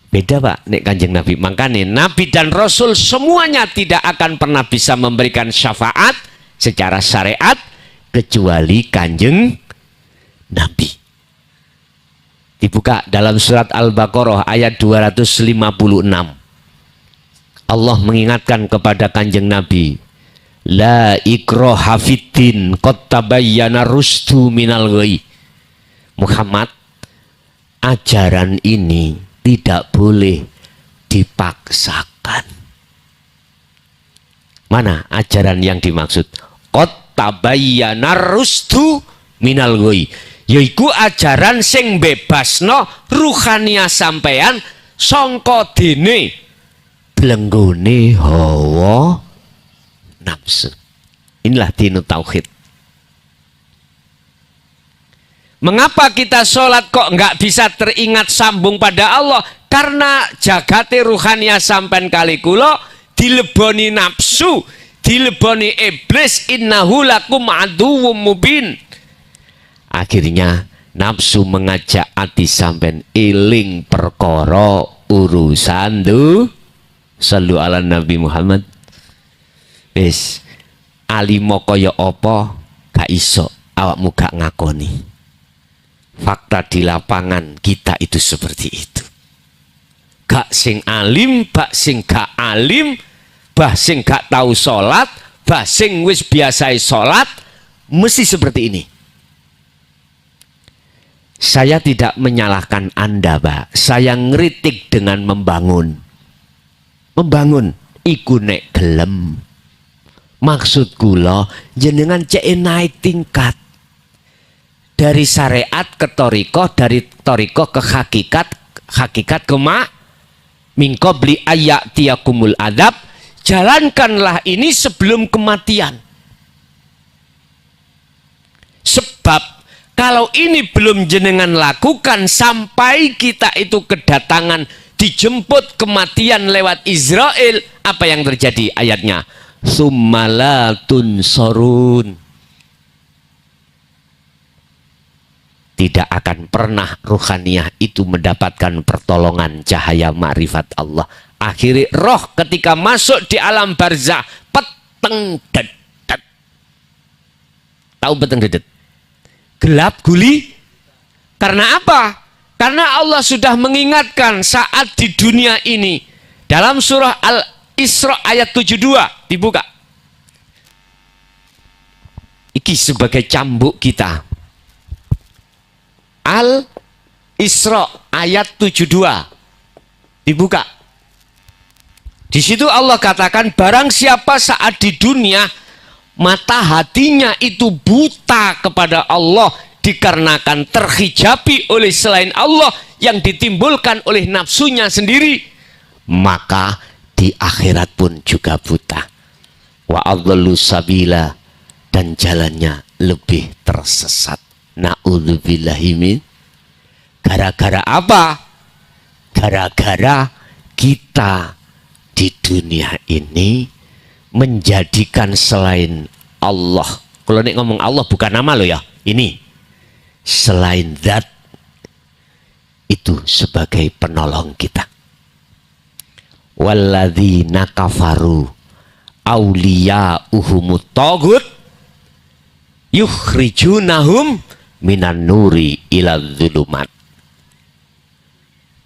Beda Pak nek Kanjeng Nabi. Makanya Nabi dan Rasul semuanya tidak akan pernah bisa memberikan syafaat secara syariat kecuali Kanjeng Nabi. Dibuka dalam surat Al-Baqarah ayat 256. Allah mengingatkan kepada Kanjeng Nabi, la ikraha fiddin qad tabayyana rusdu minal ghayy. Muhammad, ajaran ini tidak boleh dipaksakan. Mana ajaran yang dimaksud? Qad tabayyana rusdu minal ghayy, yaiku ajaran sing bebasno ruhania sampean sangka dene blenggone hawa nafsu. Inilah dinu tauhid. Mengapa kita sholat kok nggak bisa teringat sambung pada Allah? Karena jagate ruhania sampean kali kula dileboni nafsu, dileboni iblis, innahu lakum aduwwum mubin. Akhirnya nafsu mengajak hati sampean eling perkara urusan du. Sallu ala Nabi Muhammad. Wis alimo kaya apa gak iso awakmu gak ngakoni. Fakta di lapangan kita itu seperti itu. Gak sing alim, bak sing gak alim, bah sing gak tahu sholat, bah sing wis biasai sholat, mesti seperti ini. Saya tidak menyalahkan Anda, Pak. Saya ngeritik dengan membangun. Membangun iku nek gelem. Maksud kula jenengan cek naik tingkat dari syariat ke toriko, dari toriko ke hakikat, hakikat ke mingko beli ayak tiakumul adab. Jalankanlah ini sebelum kematian. Sebab kalau ini belum jenengan lakukan sampai kita itu kedatangan dijemput kematian lewat Israel, apa yang terjadi ayatnya? Summalatun sorun. Tidak akan pernah ruhaniyah itu mendapatkan pertolongan cahaya ma'rifat Allah. Akhirnya roh ketika masuk di alam barzah peteng dedet. Tahu peteng dedet? Gelap guli. Karena apa? Karena Allah sudah mengingatkan saat di dunia ini. Dalam surah Al-Isra ayat 72 dibuka. Iki sebagai cambuk kita. Al-Isra ayat 72 dibuka. Di situ Allah katakan, barang siapa saat di dunia mata hatinya itu buta kepada Allah dikarenakan terhijabi oleh selain Allah yang ditimbulkan oleh nafsunya sendiri, maka di akhirat pun juga buta. Wa adhallu sabila, dan jalannya lebih tersesat. Na'udzubillahi min. Gara-gara apa? Gara-gara kita di dunia ini menjadikan selain Allah. Kalau nek ngomong Allah bukan nama lo ya. Ini selain zat itu sebagai penolong kita. Walladzina kafaru awliya'uhumut taghut yukhrijunahum minan nuri ila dzulumat.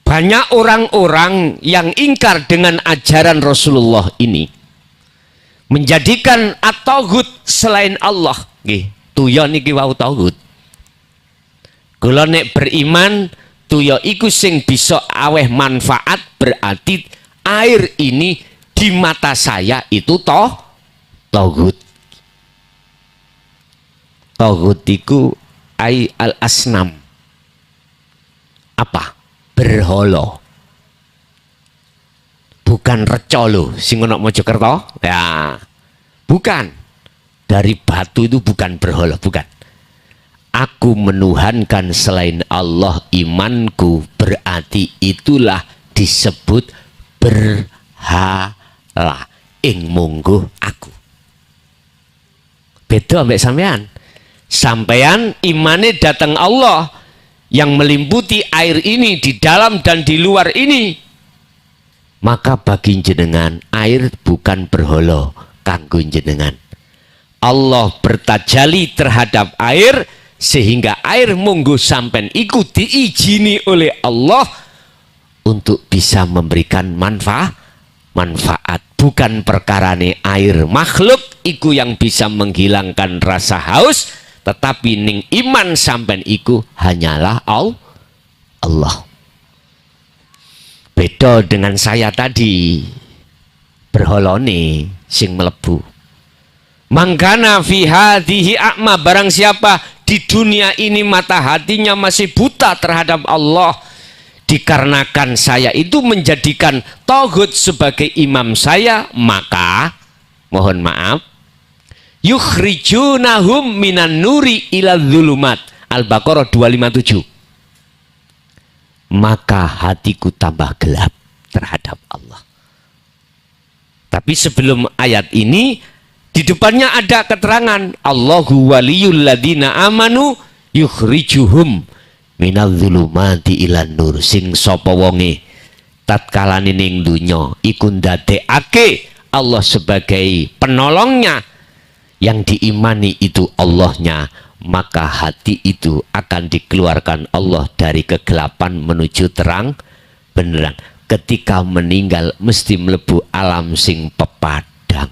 Banyak orang-orang yang ingkar dengan ajaran Rasulullah ini, menjadikan at-taghut selain Allah. Nggih, tuya niki wau taghut. Kula nek beriman tuya iku sing bisa aweh manfaat, berarti air ini di mata saya itu taghut. Taghut iku ai al-asnam. Apa? Berhala. Bukan reca lho sing ana Mojokerto. Ya. Bukan. Dari batu itu bukan berhala, bukan. Aku menuhankan selain Allah, imanku, berarti itulah disebut berhala. Ing mungguh aku. Beda ambek sampean. Sampean imane datang Allah yang melimputi air ini di dalam dan di luar ini, maka bagi jenengan air bukan berhala kanggo jenengan. Allah bertajali terhadap air sehingga air munggu sampen iku diizini oleh Allah untuk bisa memberikan manfaat. Bukan perkarane air makhluk iku yang bisa menghilangkan rasa haus, tetapi ning iman sampen iku hanyalah Allah. Beda dengan saya tadi, berholone sing melebu. Mangkana fi hadhihi a'ma, barang siapa di dunia ini mata hatinya masih buta terhadap Allah, dikarenakan saya itu menjadikan taghut sebagai imam saya, maka mohon maaf, yukhrijunahum minan nuri ila dzulumat. Al-Baqarah 257. Maka hatiku tambah gelap terhadap Allah. Tapi sebelum ayat ini, di depannya ada keterangan, Allahu waliyul ladina amanu yukhrijuhum minal dzulumati ilan nur. Sing sapa wonge tatkala ning dunya iku ndadekake Allah sebagai penolongnya, yang diimani itu Allahnya, maka hati itu akan dikeluarkan Allah dari kegelapan menuju terang beneran. Ketika meninggal mesti mlebu alam sing pepadang.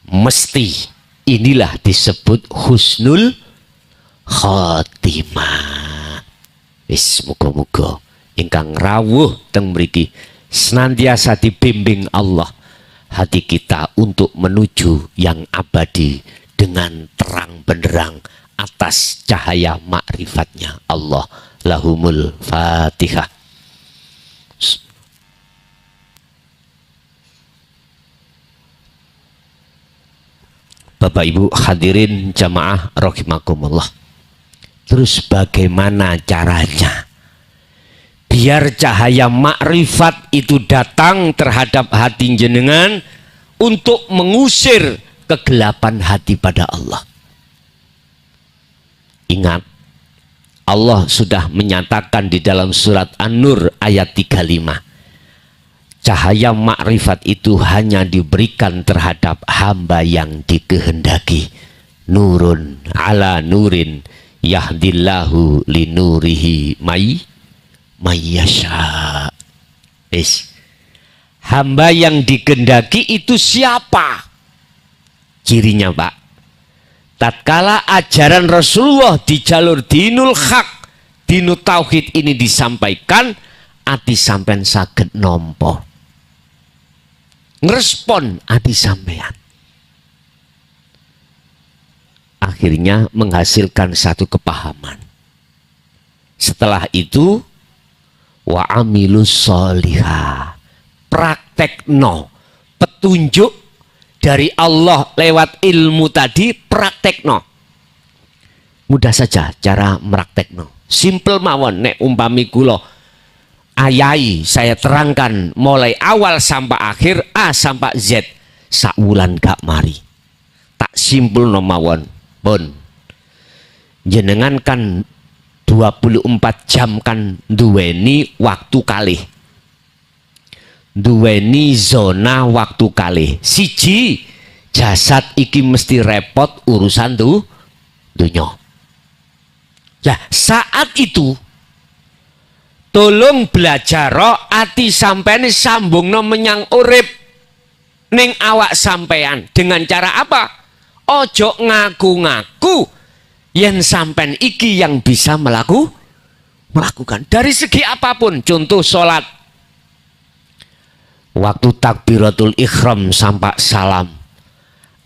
Mesti. Inilah disebut husnul khotimah. Wis muga-muga ingkang rawuh teng mriki senantiasa dibimbing Allah hati kita untuk menuju yang abadi dengan terang benderang atas cahaya makrifatnya Allah. Lahumul Fatihah. Bapak Ibu hadirin jamaah rahimakumullah. Terus bagaimana caranya biar cahaya makrifat itu datang terhadap hati jenengan untuk mengusir kegelapan hati pada Allah? Ingat, Allah sudah menyatakan di dalam surat An-Nur ayat 35, cahaya makrifat itu hanya diberikan terhadap hamba yang dikehendaki. Nurun ala nurin yahdillahu linurihi mayyasha. Hamba yang dikehendaki itu siapa? Cirinya Pak, tatkala ajaran Rasulullah di jalur dinul haq, dinul tauhid ini disampaikan, ati sampean saged nampa ngerespon ati sampean, akhirnya menghasilkan satu kepahaman. Setelah itu wa amilus sholihah, praktekno petunjuk dari Allah lewat ilmu tadi, praktekno. Mudah saja cara meraktekno, simple mawon. Nek umpami kula ayai saya terangkan mulai awal sampai akhir, A sampai Z, sakwulan gak mari, tak simpul no mawon pun. Jenengan kan 24 jam kan duweni waktu kalih, duweni zona waktu kalih. Siji, jasad iki mesti repot urusan dunya. Lah saat itu tolong belajar ati sampeyan sambungno menyang urip ning awak sampeyan dengan cara apa? Ojo ngaku-ngaku yen sampeyan iki yang bisa melakukan dari segi apapun. Contoh sholat, waktu takbiratul ihram sampai salam,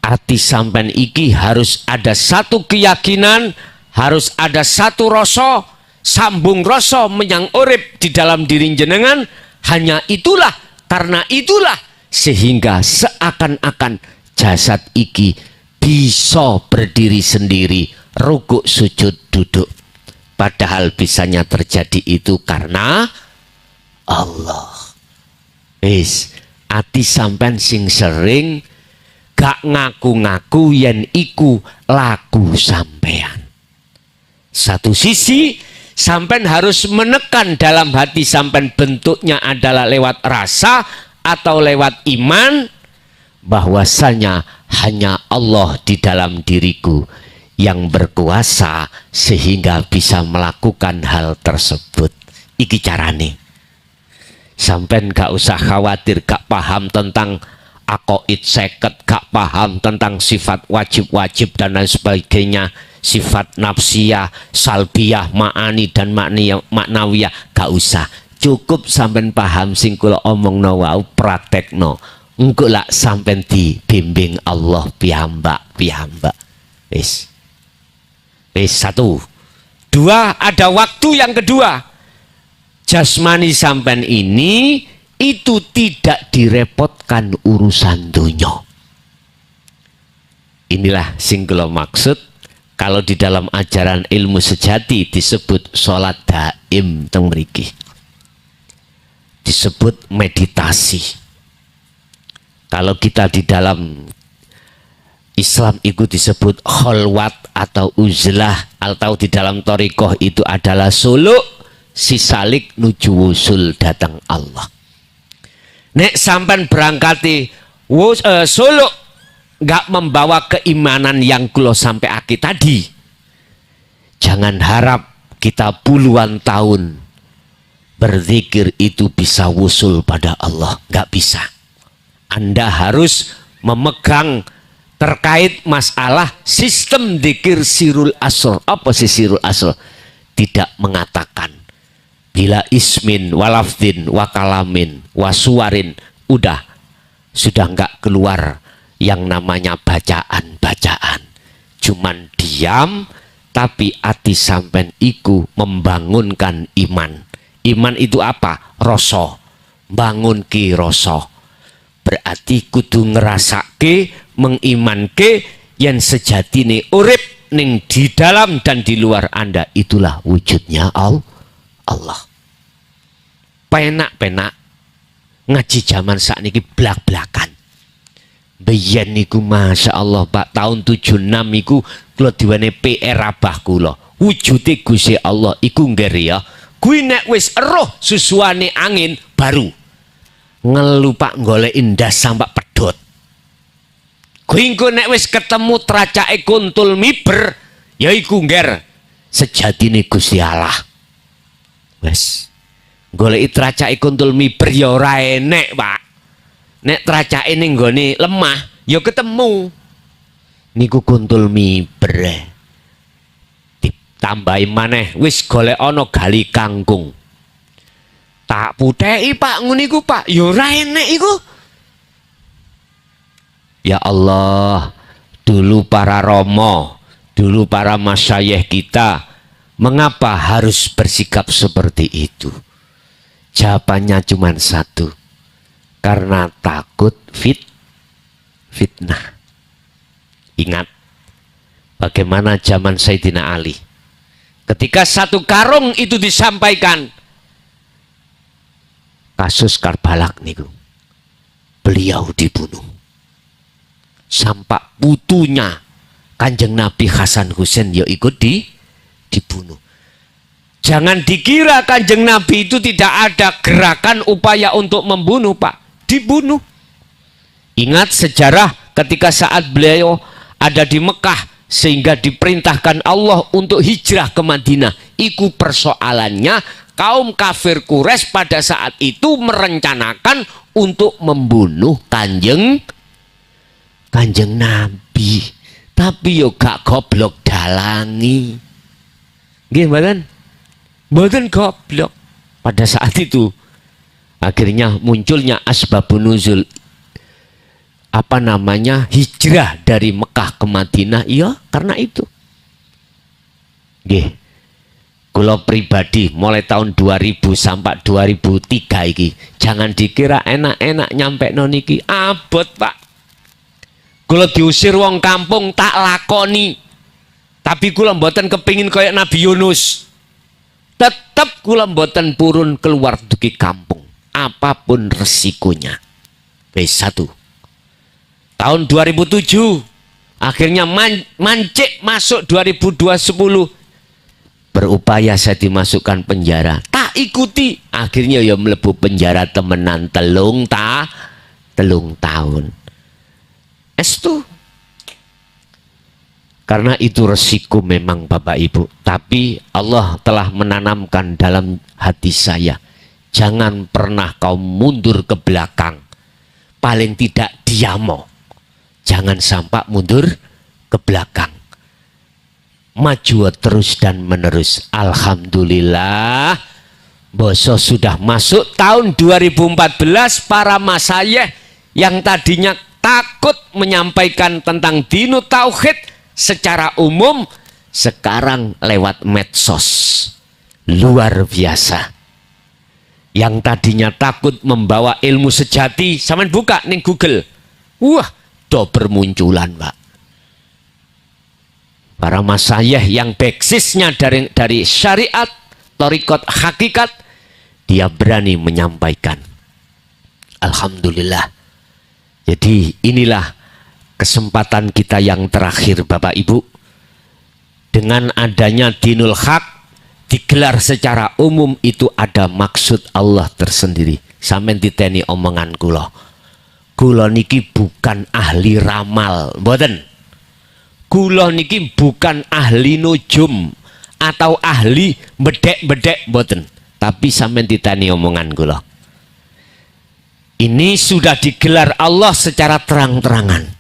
ati sampeyan iki harus ada satu keyakinan, harus ada satu rasa, sambung rasa menyang urip di dalam diri jenengan. Hanya itulah, karena itulah sehingga seakan-akan jasad iki bisa berdiri sendiri, rukuk sujud duduk. Padahal bisanya terjadi itu karena Allah. Wis, ati sampean sing sering gak ngaku-ngaku yen iku laku sampean. Satu sisi sampean harus menekan dalam hati sampean, bentuknya adalah lewat rasa atau lewat iman, bahwasanya hanya Allah di dalam diriku yang berkuasa sehingga bisa melakukan hal tersebut. Iki carane. Sampean gak usah khawatir gak paham tentang aqaid seket, gak paham tentang sifat wajib-wajib dan lain sebagainya, sifat nafsiyah, salbiyah, ma'ani dan maknawiyah, gak usah. Cukup sampean paham sing kula omongno wau, praktekno. Engko lak sampean dibimbing Allah piyambak. Wis. Wis, satu. Dua, ada waktu yang kedua. Jasmani sampean ini itu tidak direpotkan urusan dunya. Inilah sing kula maksud kalau di dalam ajaran ilmu sejati disebut sholat daim teng mriki. Disebut meditasi. Kalau kita di dalam Islam itu disebut kholwat atau uzlah, atau di dalam thariqah itu adalah suluk, sisalik nuju wusul datang Allah. Nek sampan berangkati suluk gak membawa keimanan yang kula sampai aki tadi, jangan harap kita puluhan tahun berzikir itu bisa wusul pada Allah. Gak bisa. Anda harus memegang terkait masalah sistem dzikir sirul asr. Apa sih sirul asr? Tidak mengatakan bila ismin walafdin wakalamin wasuwarin, sudah enggak keluar yang namanya bacaan-bacaan, cuman diam, tapi ati sampen iku membangunkan iman. Iman itu apa? Rasa, bangun ki rasa. Berarti kudu ngerasake, mengimanke yang sejatine urip ning di dalam dan di luar Anda itulah wujudnya Allah. Penak-penak ngaji zaman sakniki blak-blakan. Biyen niku Masya Allah Pak, tahun 76 iku kula diwane PR abah kula. Wujude Gusti Allah iku ngger ya. Kuwi nek wis eruh susuane angin baru ngelu Pak golek indah sampai pedot. Kuwi engko nek wis ketemu tracake kuntul miber ya iku ngger sejatine Gusti Allah. Wes golek tracake kuntul miber ya ora enek Pak. Nek tracake ning nggone lemah ya ketemu. Niku kuntul miber. Ditambahi maneh wis golek ana gali kangkung. Tak puteki Pak ngono iku Pak, ya ora enek iku. Ya Allah, dulu para romo, dulu para masyayikh kita, mengapa harus bersikap seperti itu? Jawabannya cuma satu, karena takut fitnah. Ingat bagaimana zaman Sayyidina Ali, ketika satu karung itu disampaikan kasus Karbalak niku, beliau dibunuh sampai putunya Kanjeng Nabi Hasan Husain ya ikut dibunuh. Jangan dikira Kanjeng Nabi itu tidak ada gerakan upaya untuk membunuh Pak, dibunuh. Ingat sejarah ketika saat beliau ada di Mekah sehingga diperintahkan Allah untuk hijrah ke Madinah. Iku persoalannya kaum kafir Quraisy pada saat itu merencanakan untuk membunuh kanjeng Nabi. Tapi yo gak goblok dalangi. Nggih mboten? Mboten goblok. Pada saat itu akhirnya munculnya asbabun nuzul, apa namanya, hijrah dari Mekah ke Madinah, iya karena itu. Nggih. Kula pribadi mulai tahun 2000 sampai 2003 iki, jangan dikira enak-enak nyampe niki, abot Pak. Kula diusir wong kampung tak lakoni. Tapi kula mboten kepingin kayak Nabi Yunus. Tetap kula mboten purun keluar duki kampung, apapun resikonya. B1. Tahun 2007 akhirnya mancik masuk 2010. Berupaya saya dimasukkan penjara, tak ikuti, akhirnya ya melebu penjara temenan telung tahun. Estu. Karena itu resiko memang Bapak Ibu, tapi Allah telah menanamkan dalam hati saya, jangan pernah kau mundur ke belakang, paling tidak diamo, jangan sampai mundur ke belakang. Maju terus dan menerus. Alhamdulillah, boso sudah masuk tahun 2014. Para masayih yang tadinya takut menyampaikan tentang dinu tauhid secara umum, sekarang lewat medsos. Luar biasa. Yang tadinya takut membawa ilmu sejati, sampean buka ning Google, wah, do bermunculan Pak. Para masayih yang basisnya dari syariat, thariqat, hakikat, dia berani menyampaikan. Alhamdulillah. Jadi inilah kesempatan kita yang terakhir Bapak Ibu. Dengan adanya dinul haq digelar secara umum, itu ada maksud Allah tersendiri. Sampeyan titeni omongan kula. Kula niki bukan ahli ramal, mboten. Kula niki bukan ahli nujum atau ahli bedek-bedek, boten. Tapi sampean titani omongan kula. Ini sudah digelar Allah secara terang-terangan,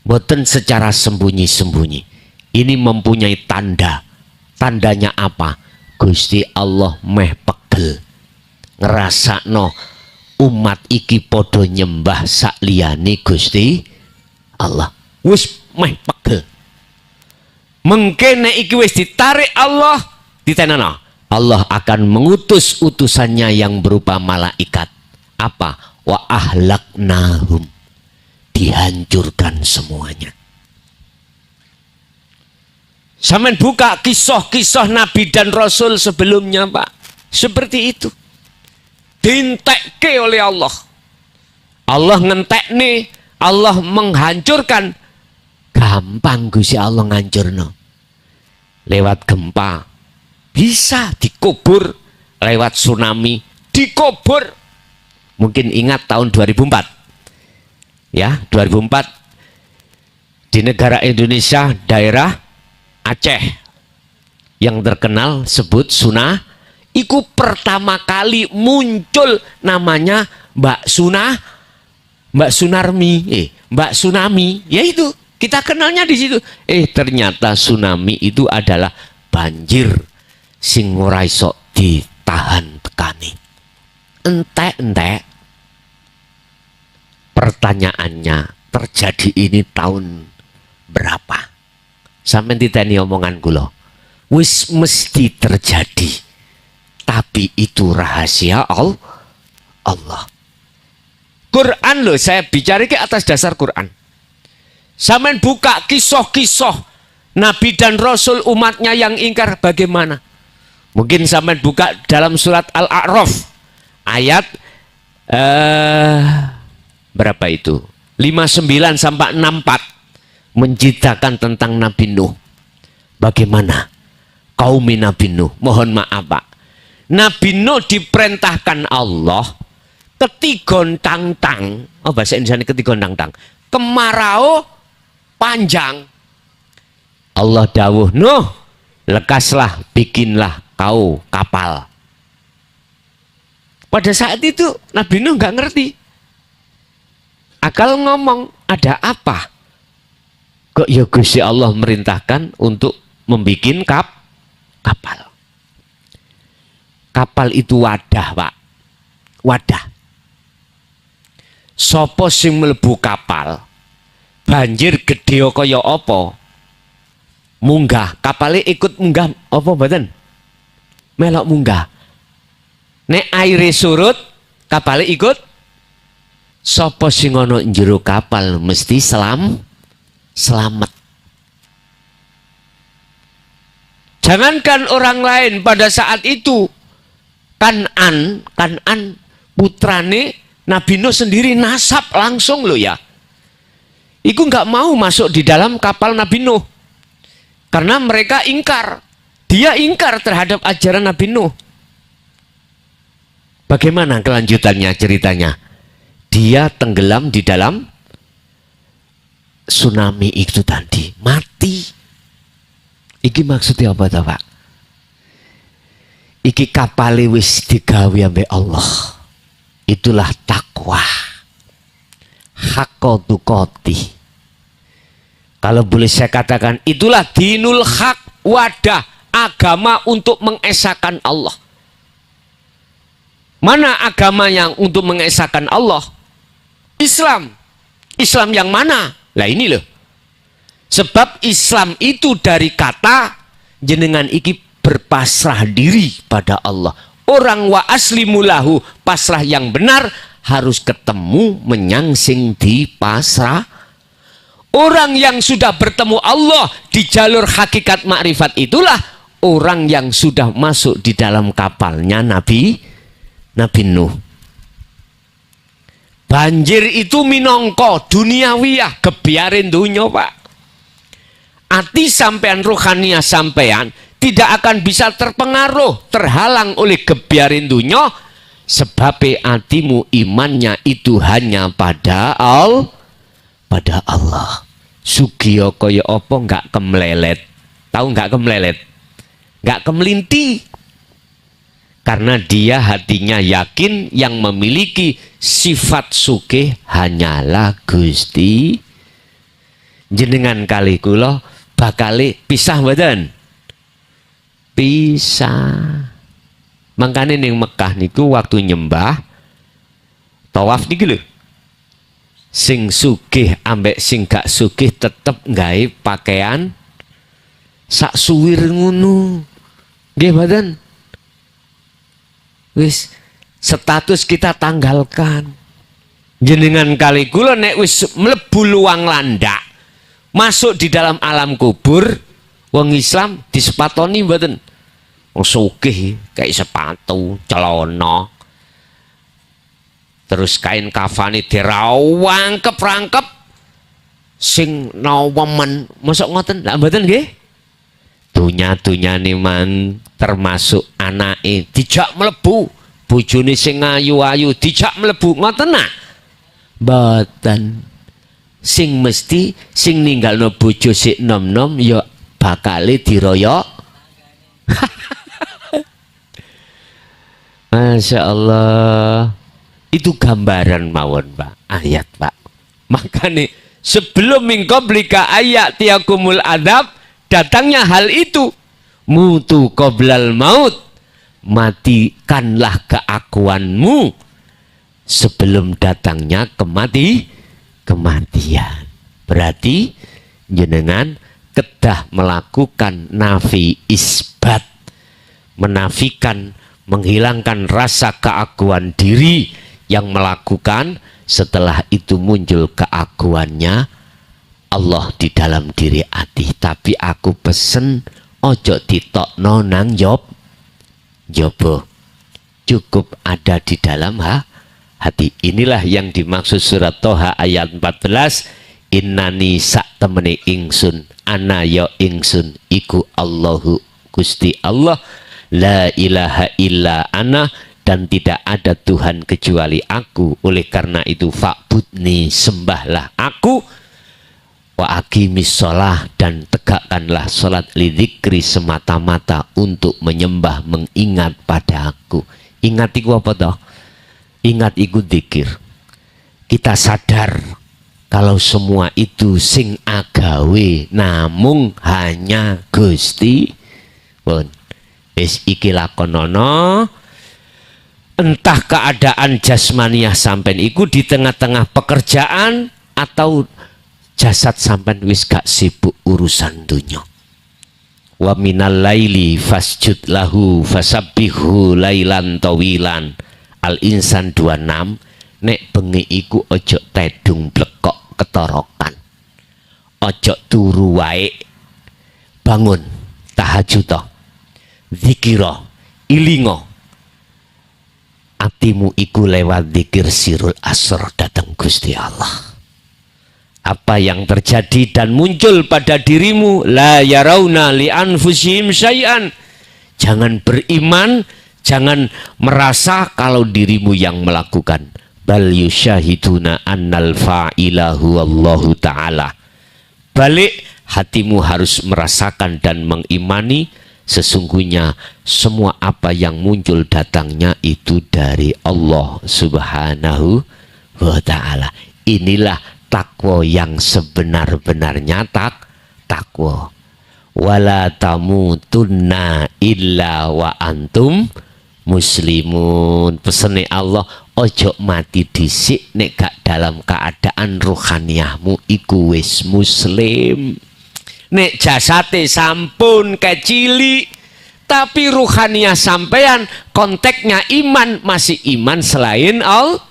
boten secara sembunyi-sembunyi. Ini mempunyai tanda. Tandanya apa? Gusti Allah meh pegel ngerasakno umat iki podo nyembah sakliyane Gusti Allah. Wis meh pegel. Mengkene iki wis ditarik Allah, ditenana. Allah akan mengutus utusannya yang berupa malaikat. Apa? Wa ahlaknahum. Dihancurkan semuanya. Sampeyan buka kisah-kisah Nabi dan Rasul sebelumnya Pak. Seperti itu. Dientekke oleh Allah. Allah ngentek nih, Allah menghancurkan. Gampang Gusti Allah ngancurno. Lewat gempa bisa dikubur, lewat tsunami dikubur. Mungkin ingat tahun 2004. Ya, 2004 di negara Indonesia, daerah Aceh yang terkenal sebut Suna, itu pertama kali muncul namanya Mbak Tsunami, yaitu kita kenalnya di situ. Ternyata tsunami itu adalah banjir sing ora iso ditahan tekani. Entek-entek. Pertanyaannya, terjadi ini tahun berapa? Sampeyan titeni omongan kula. Wis mesti terjadi. Tapi itu rahasia Allah. Quran loh, saya bicara ke atas dasar Quran. Sampeyan buka kisah-kisah Nabi dan Rasul umatnya yang ingkar bagaimana. Mungkin sampeyan buka dalam surat Al-A'raf ayat berapa itu? 59 sampai 64 menceritakan tentang Nabi Nuh. Bagaimana kaum Nabi Nuh? Mohon maaf Pak. Nabi Nuh diperintahkan Allah ketigontang-tang. Oh bahasa Indonesia ketigontang-tang. Kemarau panjang. Allah dawuh, Nuh, lekaslah, bikinlah kau kapal. Pada saat itu Nabi Nuh nggak ngerti. Akal ngomong, ada apa? Kok ya Gusti Allah merintahkan untuk membuat kapal. Kapal itu wadah, Pak. Wadah. Sopo sing mlebu kapal, banjir gede kaya apa? Munggah, kapalnya ikut munggah apa mboten? Melok munggah. Nek aire surut, kapalnya ikut. Sopo sing ana njero kapal mesti selamat. Jangankan orang lain, pada saat itu Kan'an putrane Nabi Nuh sendiri nasab langsung loh ya. Iku nggak mau masuk di dalam kapal Nabi Nuh karena mereka ingkar. Dia ingkar terhadap ajaran Nabi Nuh. Bagaimana kelanjutannya ceritanya? Dia tenggelam di dalam tsunami itu tadi, mati. Iki maksudnya apa toh, Pak? Iki kapale wis digawe ambek Allah. Itulah takwa. Haqqatuqati. Kalau boleh saya katakan, itulah dinul haq, wadah agama untuk mengesahkan Allah. Mana agama yang untuk mengesahkan Allah? Islam. Islam yang mana? Lah ini loh. Sebab Islam itu dari kata jenengan iki berpasrah diri pada Allah. Orang wa aslimulahu, pasrah yang benar harus ketemu menyangsing di pasrah. Orang yang sudah bertemu Allah di jalur hakikat makrifat itulah orang yang sudah masuk di dalam kapalnya Nabi Nuh. Banjir itu minangka duniawiyah, gebiarin dunya, Pak. Ati sampean, rohaniah sampean tidak akan bisa terpengaruh, terhalang oleh gebiarin dunya, sebab atimu imannya itu hanya pada Allah. Sugiyo kaya apa nggak kemlelet. Tahu nggak kemlelet? Nggak kemelinti. Karena dia hatinya yakin yang memiliki sifat sugih hanyalah Gusti. Jenengan kali kula bakali pisah mboten? Pisah. Makanya ning Mekah niku waktu nyembah tawaf niki lho. Sing sugih ambek sing gak sugih tetep gawe pakaian sak suwir ngono. Nggih mboten? Wis status kita tanggalkan. Jenengan kali kula nek wis mlebu luang landak, masuk di dalam alam kubur, wong Islam disepatoni mboten? Wong sugih kayak sepatu, celana. Terus kain kafane dirawang keprangkep sing nawemen. Mosok ngoten? Lah mboten nggih? Dunya-dunyane man termasuk anake dijak mlebu, bojone sing ayu-ayu dijak mlebu, ngoten nak? Mboten. Sing mesti sing ninggalno bojo sik nom-nom ya bakale diroyok. Masya Allah. Itu gambaran mawon, Pak. Ayat, Pak. Makanya sebelum min qablika ayat tiakumul adab, datangnya hal itu. Mutu qoblal maut, matikanlah keakuanmu sebelum datangnya kematian. Berarti jenengan kedah melakukan nafi isbat, menafikan, menghilangkan rasa keakuan diri yang melakukan. Setelah itu muncul keakuannya Allah di dalam diri hati. Tapi aku pesen ojo ditokno nang jobo, cukup ada di dalam hati. Inilah yang dimaksud surat Toha ayat 14. Innani sak temene ingsun, ana ya ingsun iku Allahu Gusti Allah, la ilaha illa ana, dan tidak ada Tuhan kecuali aku. Oleh karena itu fa'budni, sembahlah aku. Wa aqimis sholah, dan tegakkanlah sholat lidzikri, semata-mata untuk menyembah, mengingat pada aku. Ingat iku apa toh? Ingat iku dzikir. Kita sadar kalau semua itu sing agawe namung hanya Gusti pun. Wis iki lakonono, entah keadaan jasmaniah sampean iku di tengah-tengah pekerjaan atau jasad sampean wis gak sibuk urusan dunya. Wa minal laili fasjud lahu fasabbihu lailan tawilan. Al insan 26. Nek bengi iku ojo tedung blekok ketorokan. Ojo turu wae. Bangun tahajud. Zikira ilingo. Atimu iku lewat zikir sirul asr datang Gusti Allah. Apa yang terjadi dan muncul pada dirimu, la yarawna li anfusihim syai'an. Jangan beriman, jangan merasa kalau dirimu yang melakukan. Bal yusyahiduna annal fa'ilahu Allahu ta'ala. Balik, hatimu harus merasakan dan mengimani sesungguhnya semua apa yang muncul datangnya itu dari Allah subhanahu wa ta'ala. Inilah takwa yang sebenar-benarnya takwa. Wala tamutunna illa wa antum muslimun. Pesene Allah, ojo mati dhisik nek gak dalam keadaan rohaniahmu iku wis muslim. Nek jasate sampun kecili tapi rohaniah sampean konteksnya iman, masih iman selain Allah.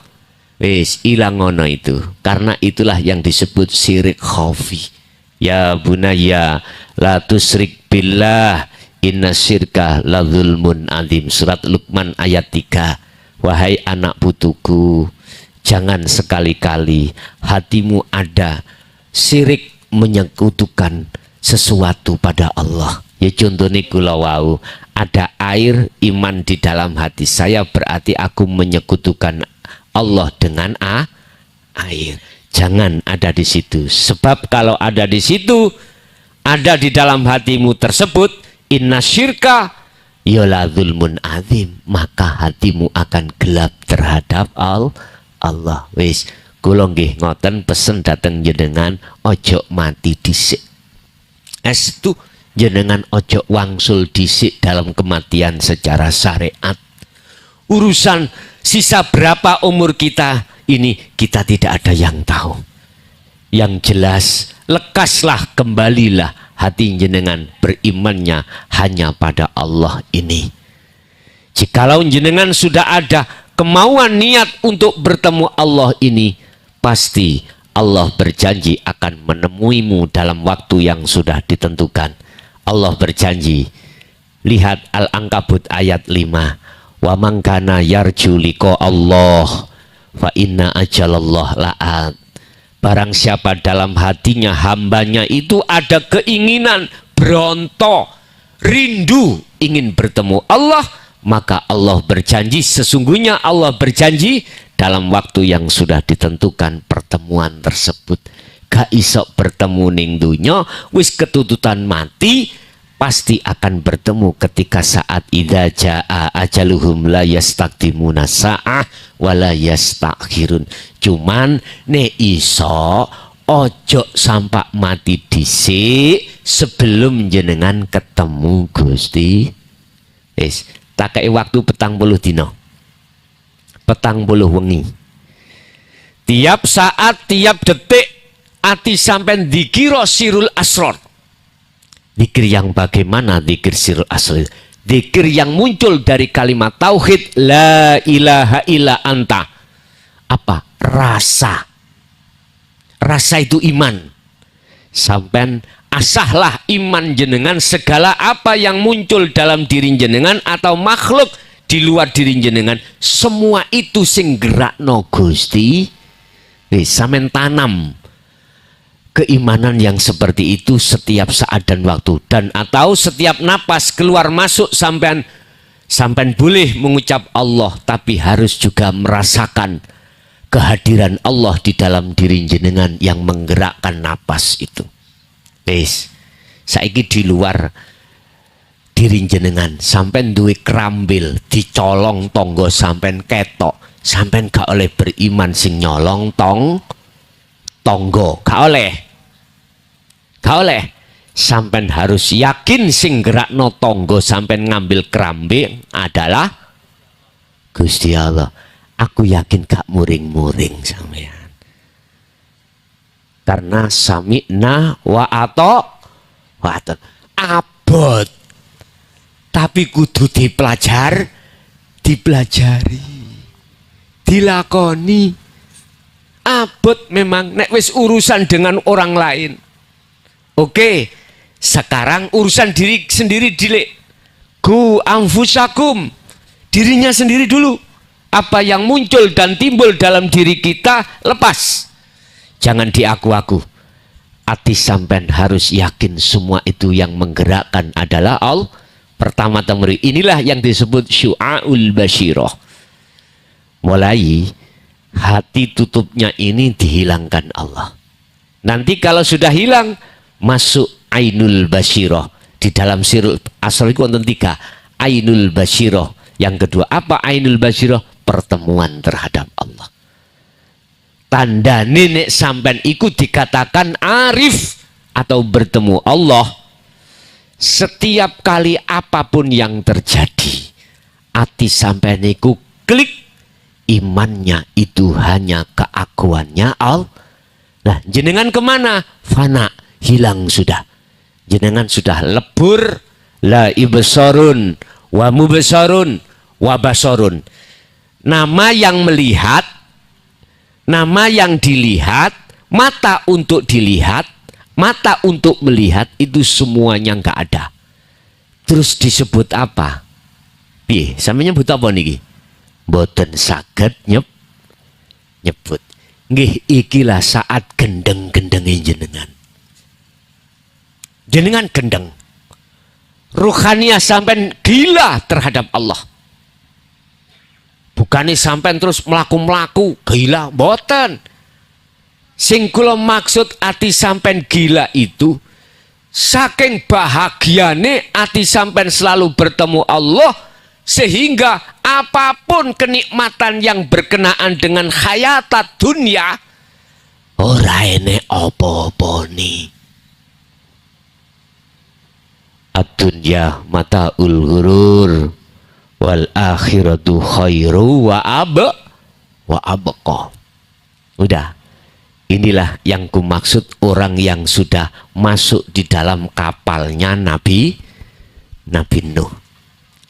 Wis ilang ngono itu. Karena itulah yang disebut syirik khafi. Ya bunayya la tusyrik billah inna syirka la zulmun azim. Surat Luqman ayat 3. Wahai anak putuku, jangan sekali-kali hatimu ada syirik menyekutukan sesuatu pada Allah. Ya contohnya kula wau, ada air iman di dalam hati saya, berarti aku menyekutukan Allah dengan air. Jangan ada di situ. Sebab kalau ada di situ, ada di dalam hatimu tersebut, inna syirka yola zulmun azim, maka hatimu akan gelap terhadap Allah. Wis kula nggih ngoten pesen dateng jenengan, ojo mati dhisik. Estu jenengan ojo wangsul dhisik dalam kematian secara syariat. Urusan sisa berapa umur kita ini kita tidak ada yang tahu. Yang jelas lekaslah, kembalilah hati jenengan berimannya hanya pada Allah ini. Jikalau jenengan sudah ada kemauan niat untuk bertemu Allah ini, pasti Allah berjanji akan menemuimu dalam waktu yang sudah ditentukan. Allah berjanji. Lihat Al-Ankabut ayat 5. Wa man kana yarju liqa Allah fa inna ajalallah la'at. Barang siapa dalam hatinya hambanya itu ada keinginan berontok, rindu ingin bertemu Allah, maka Allah berjanji, sesungguhnya Allah berjanji dalam waktu yang sudah ditentukan pertemuan tersebut. Gak isok bertemu ning dunya wis ketututan mati, pasti akan bertemu ketika saat idza jaa ajaluhum la yastaqdimuna sa'ah wa la yastakhirun. Cuman nek iso ojo sampak mati dhisik sebelum jenengan ketemu Gusti. Wis tak kei waktu 40 dina. 40 wengi. Tiap saat, tiap detik ati sampean dikira sirul asrar. Zikir yang bagaimana zikir sirul asr? Zikir yang muncul dari kalimat tauhid la ilaha illa anta. Apa? Rasa. Rasa itu iman. Sampai asahlah iman jenengan, segala apa yang muncul dalam diri jenengan atau makhluk di luar diri jenengan, semua itu sing gerakno Gusti. Sampeyan tanam keimanan yang seperti itu setiap saat dan waktu, dan atau setiap napas keluar masuk sampean boleh mengucap Allah, tapi harus juga merasakan kehadiran Allah di dalam diri jenengan yang menggerakkan napas itu. Wis, saiki di luar diri jenengan sampean duwe krambil dicolong tonggo sampean ketok, sampean gak oleh beriman sing nyolong tonggo, gak oleh. Sampean harus yakin sing gerakno tonggo sampean ngambil krambil adalah Gusti Allah. Aku yakin gak muring-muring sampean. Karena sami'na wa ato abot. Tapi kudu dipelajari, dilakoni. Abot memang nek wis urusan dengan orang lain. Oke, sekarang urusan diri sendiri dilik. Ku anfusakum, dirinya sendiri dulu. Apa yang muncul dan timbul dalam diri kita lepas. Jangan diaku-aku. Ati sampean harus yakin semua itu yang menggerakkan adalah Allah. Pertama-tama inilah yang disebut syu'aul basyirah. Mulai hati tutupnya ini dihilangkan Allah. Nanti kalau sudah hilang, masuk ainul basyirah. Di dalam sirul asal itu wonten 3. Ainul basyirah. Yang kedua, apa ainul basyirah? Pertemuan terhadap Allah. Tanda nenek sampean ikut dikatakan arif atau bertemu Allah. Setiap kali apapun yang terjadi, hati sampean iku klik, imannya itu hanya keakuannya Allah. Nah, jenengan kemana? Fana, hilang sudah. Jenengan sudah lebur, la ibsarun wa mubsarun wa basarun. Nama yang melihat, nama yang dilihat, mata untuk dilihat, mata untuk melihat, itu semuanya nggak ada. Terus disebut apa? Piye? Sampe nyebut apa niki? Mboten saged nyebut. Nggih, ikilah saat gendeng-gendenge jenengan. Jenengan gendeng. Ruhaniah sampean gila terhadap Allah. Bukannya sampean terus melaku-melaku gila, boten. Sing kula maksud ati sampean gila itu saking bahagiane ati sampean selalu bertemu Allah, sehingga apapun kenikmatan yang berkenaan dengan hayatat dunia ora enek apa-apa ni. Ad-dunya mataul ghurur wal akhiratu khairu wa abqa. Udah, inilah yang kumaksud orang yang sudah masuk di dalam kapalnya Nabi Nuh.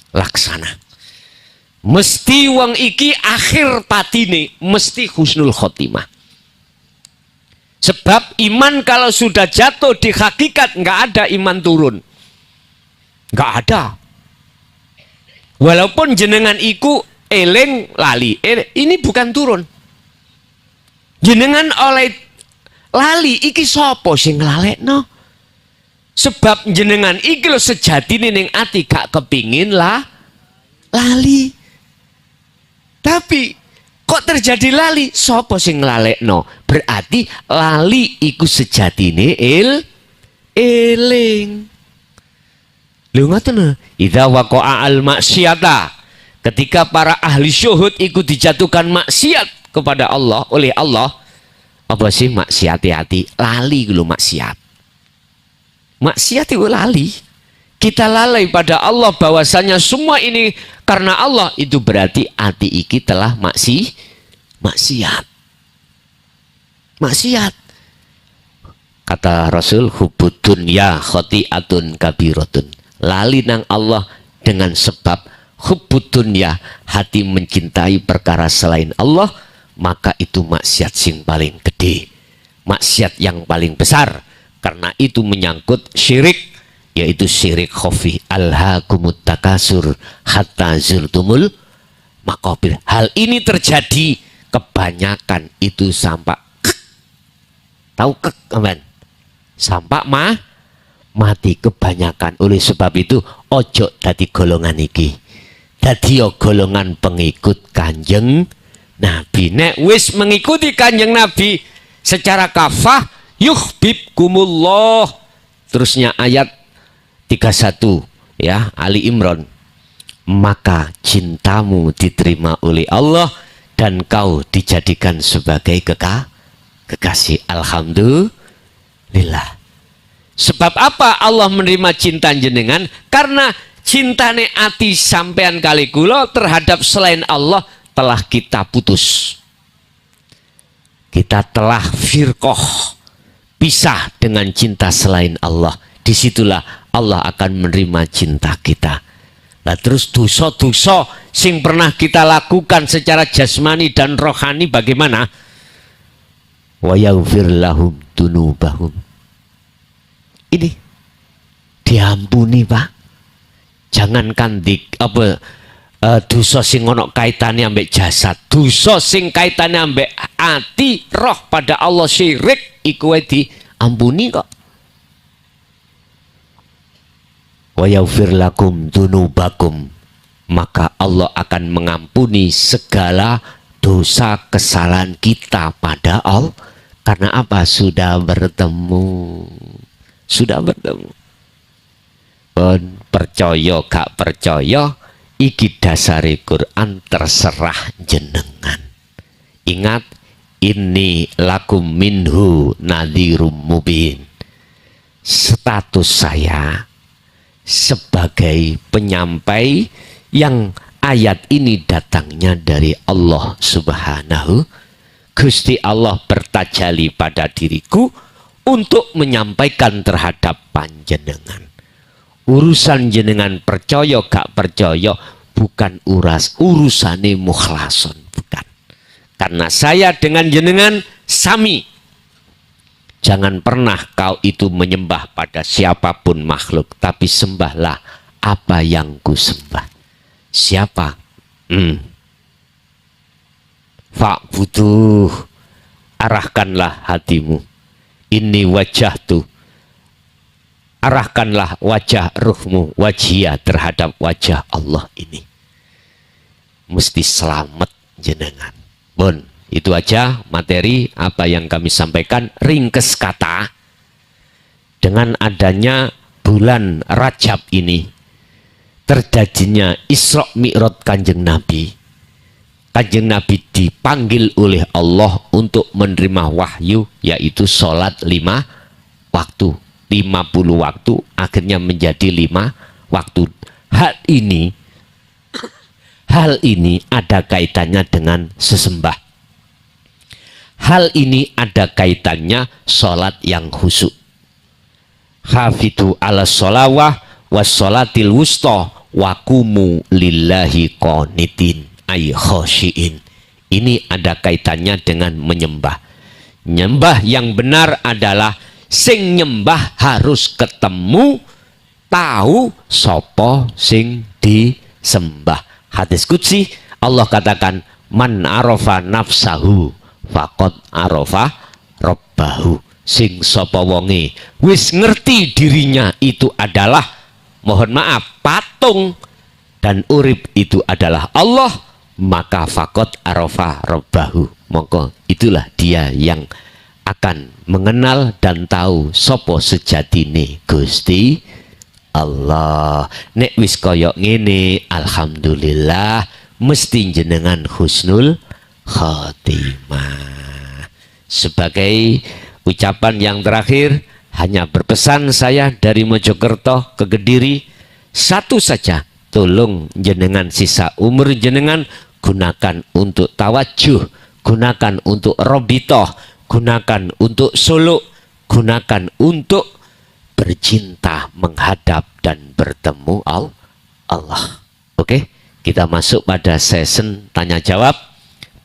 Laksana. Mesti wong iki akhir patine mesti husnul khotimah. Sebab iman kalau sudah jatuh di hakikat nggak ada iman turun. Nggak ada. Walaupun jenengan iku eling lali, ini bukan turun. Jenengan oleh lali iki sapa sing nglalekno? Sebab jenengan iki lho sejatine ning ati gak kepingin lali. Tapi kok terjadi lali? Sapa sing nglalekno? Berarti lali iku sejatine eling. Lho ngoten, idza waqa'a al maksiata, ketika para ahli syuhud ikut dijatuhkan maksiat kepada Allah oleh Allah, apa sih maksiat hati? Lali lho maksiat. Maksiat itu lali. Kita lalai pada Allah bahwasanya semua ini karena Allah, itu berarti hati iki telah maksiat. Kata Rasul, hubbud dunya khati'atun kabiratun. Lali nang Allah dengan sebab hubbud dunya, hati mencintai perkara selain Allah, maka itu maksiat sing paling gede, maksiat yang paling besar. Karena itu menyangkut syirik, yaitu syirik khafi. Alhaakumut takasur hatta zurtumul maqabir. Hal ini terjadi kebanyakan itu sampai tahu kemen sampai mati kebanyakan. Oleh sebab itu ojo dadi golongan iki, dadi golongan pengikut Kanjeng Nabi. Nek wis mengikuti Kanjeng Nabi secara kafah, yuhibbukumullah. Terusnya ayat 31 ya, Ali Imran. Maka cintamu diterima oleh Allah dan kau dijadikan sebagai kekasih. Alhamdulillah. Sebab apa Allah menerima cinta jenengan? Karena cintane ati sampean kali kula terhadap selain Allah telah kita putus. Kita telah firqoh, pisah dengan cinta selain Allah. Disitulah Allah akan menerima cinta kita. Nah terus dosa-dosa sing pernah kita lakukan secara jasmani dan rohani bagaimana? Wa yaghfir lahum dunubahum. Ini diampuni, Pak. Jangankan dosa sing ono kaitane ambek jasad, dosa sing kaitane ambek ati roh pada Allah syirik iku diampuni kok. Wa yaghfir lakum dunubakum, maka Allah akan mengampuni segala dosa kesalahan kita pada Allah. Karena apa? Sudah bertemu. Pun percaya gak percaya, iki dasari Quran terserah jenengan. Ingat, ini lakum minhu nadhirum mubin. Status saya sebagai penyampai yang ayat ini datangnya dari Allah Subhanahu. Gusti Allah bertajali pada diriku untuk menyampaikan terhadap panjenengan. Urusan jenengan percaya gak percaya bukan urusane mukhlason, bukan. Karena saya dengan jenengan sami. Jangan pernah kau itu menyembah pada siapapun makhluk, tapi sembahlah apa yang ku sembah. Siapa? Fa'buduh, arahkanlah hatimu. Ini wajah tuh. Arahkanlah wajah ruhmu, wajia terhadap wajah Allah ini. Mesti selamat jenengan. Bon, itu aja materi apa yang kami sampaikan. Ringkes kata, dengan adanya bulan Rajab ini, terjadinya Isra Mi'raj Kanjeng Nabi. Kanjeng Nabi dipanggil oleh Allah untuk menerima wahyu, yaitu sholat 5 waktu. 50 waktu akhirnya menjadi 5 waktu. Hal ini ada kaitannya dengan sesembah. Hal ini ada kaitannya sholat yang khusyuk. Hafidu ala sholawah was sholatil wusta wakumu lillahi qanitin ay khosyiin. Ini ada kaitannya dengan menyembah. Nyembah yang benar adalah sing nyembah harus ketemu, tahu sopo sing disembah. Hadis qudsi Allah katakan, man arafa nafsahu faqad arafa rabbahu. Sing sopo wonge wis ngerti dirinya itu adalah, mohon maaf, patung, dan urip itu adalah Allah, maka faqad arafa rabbahu. Mongko itulah dia yang akan mengenal dan tahu sopo sejatine Gusti Allah. Nek wis koyok ngene, alhamdulillah, mesti jenengan husnul khotimah. Sebagai ucapan yang terakhir, hanya berpesan saya dari Mojokerto ke Kediri, satu saja, tolong jenengan sisa umur jenengan gunakan untuk tawajuh, gunakan untuk robitoh, gunakan untuk suluk, gunakan untuk bercinta, menghadap dan bertemu Allah. Oke, kita masuk pada session tanya jawab.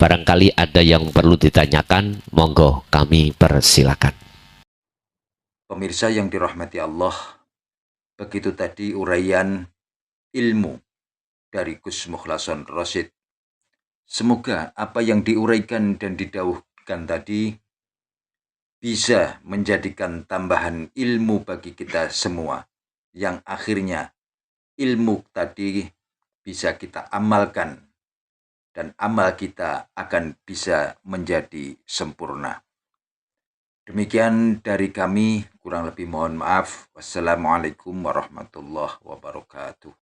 Barangkali ada yang perlu ditanyakan, monggo kami persilakan.
Pemirsa yang dirahmati Allah, begitu tadi uraian ilmu dari Gus Mukhlason Rosyid. Semoga apa yang diuraikan dan didauhkan tadi bisa menjadikan tambahan ilmu bagi kita semua, yang akhirnya ilmu tadi bisa kita amalkan dan amal kita akan bisa menjadi sempurna. Demikian dari kami, kurang lebih mohon maaf. Wassalamualaikum warahmatullahi wabarakatuh.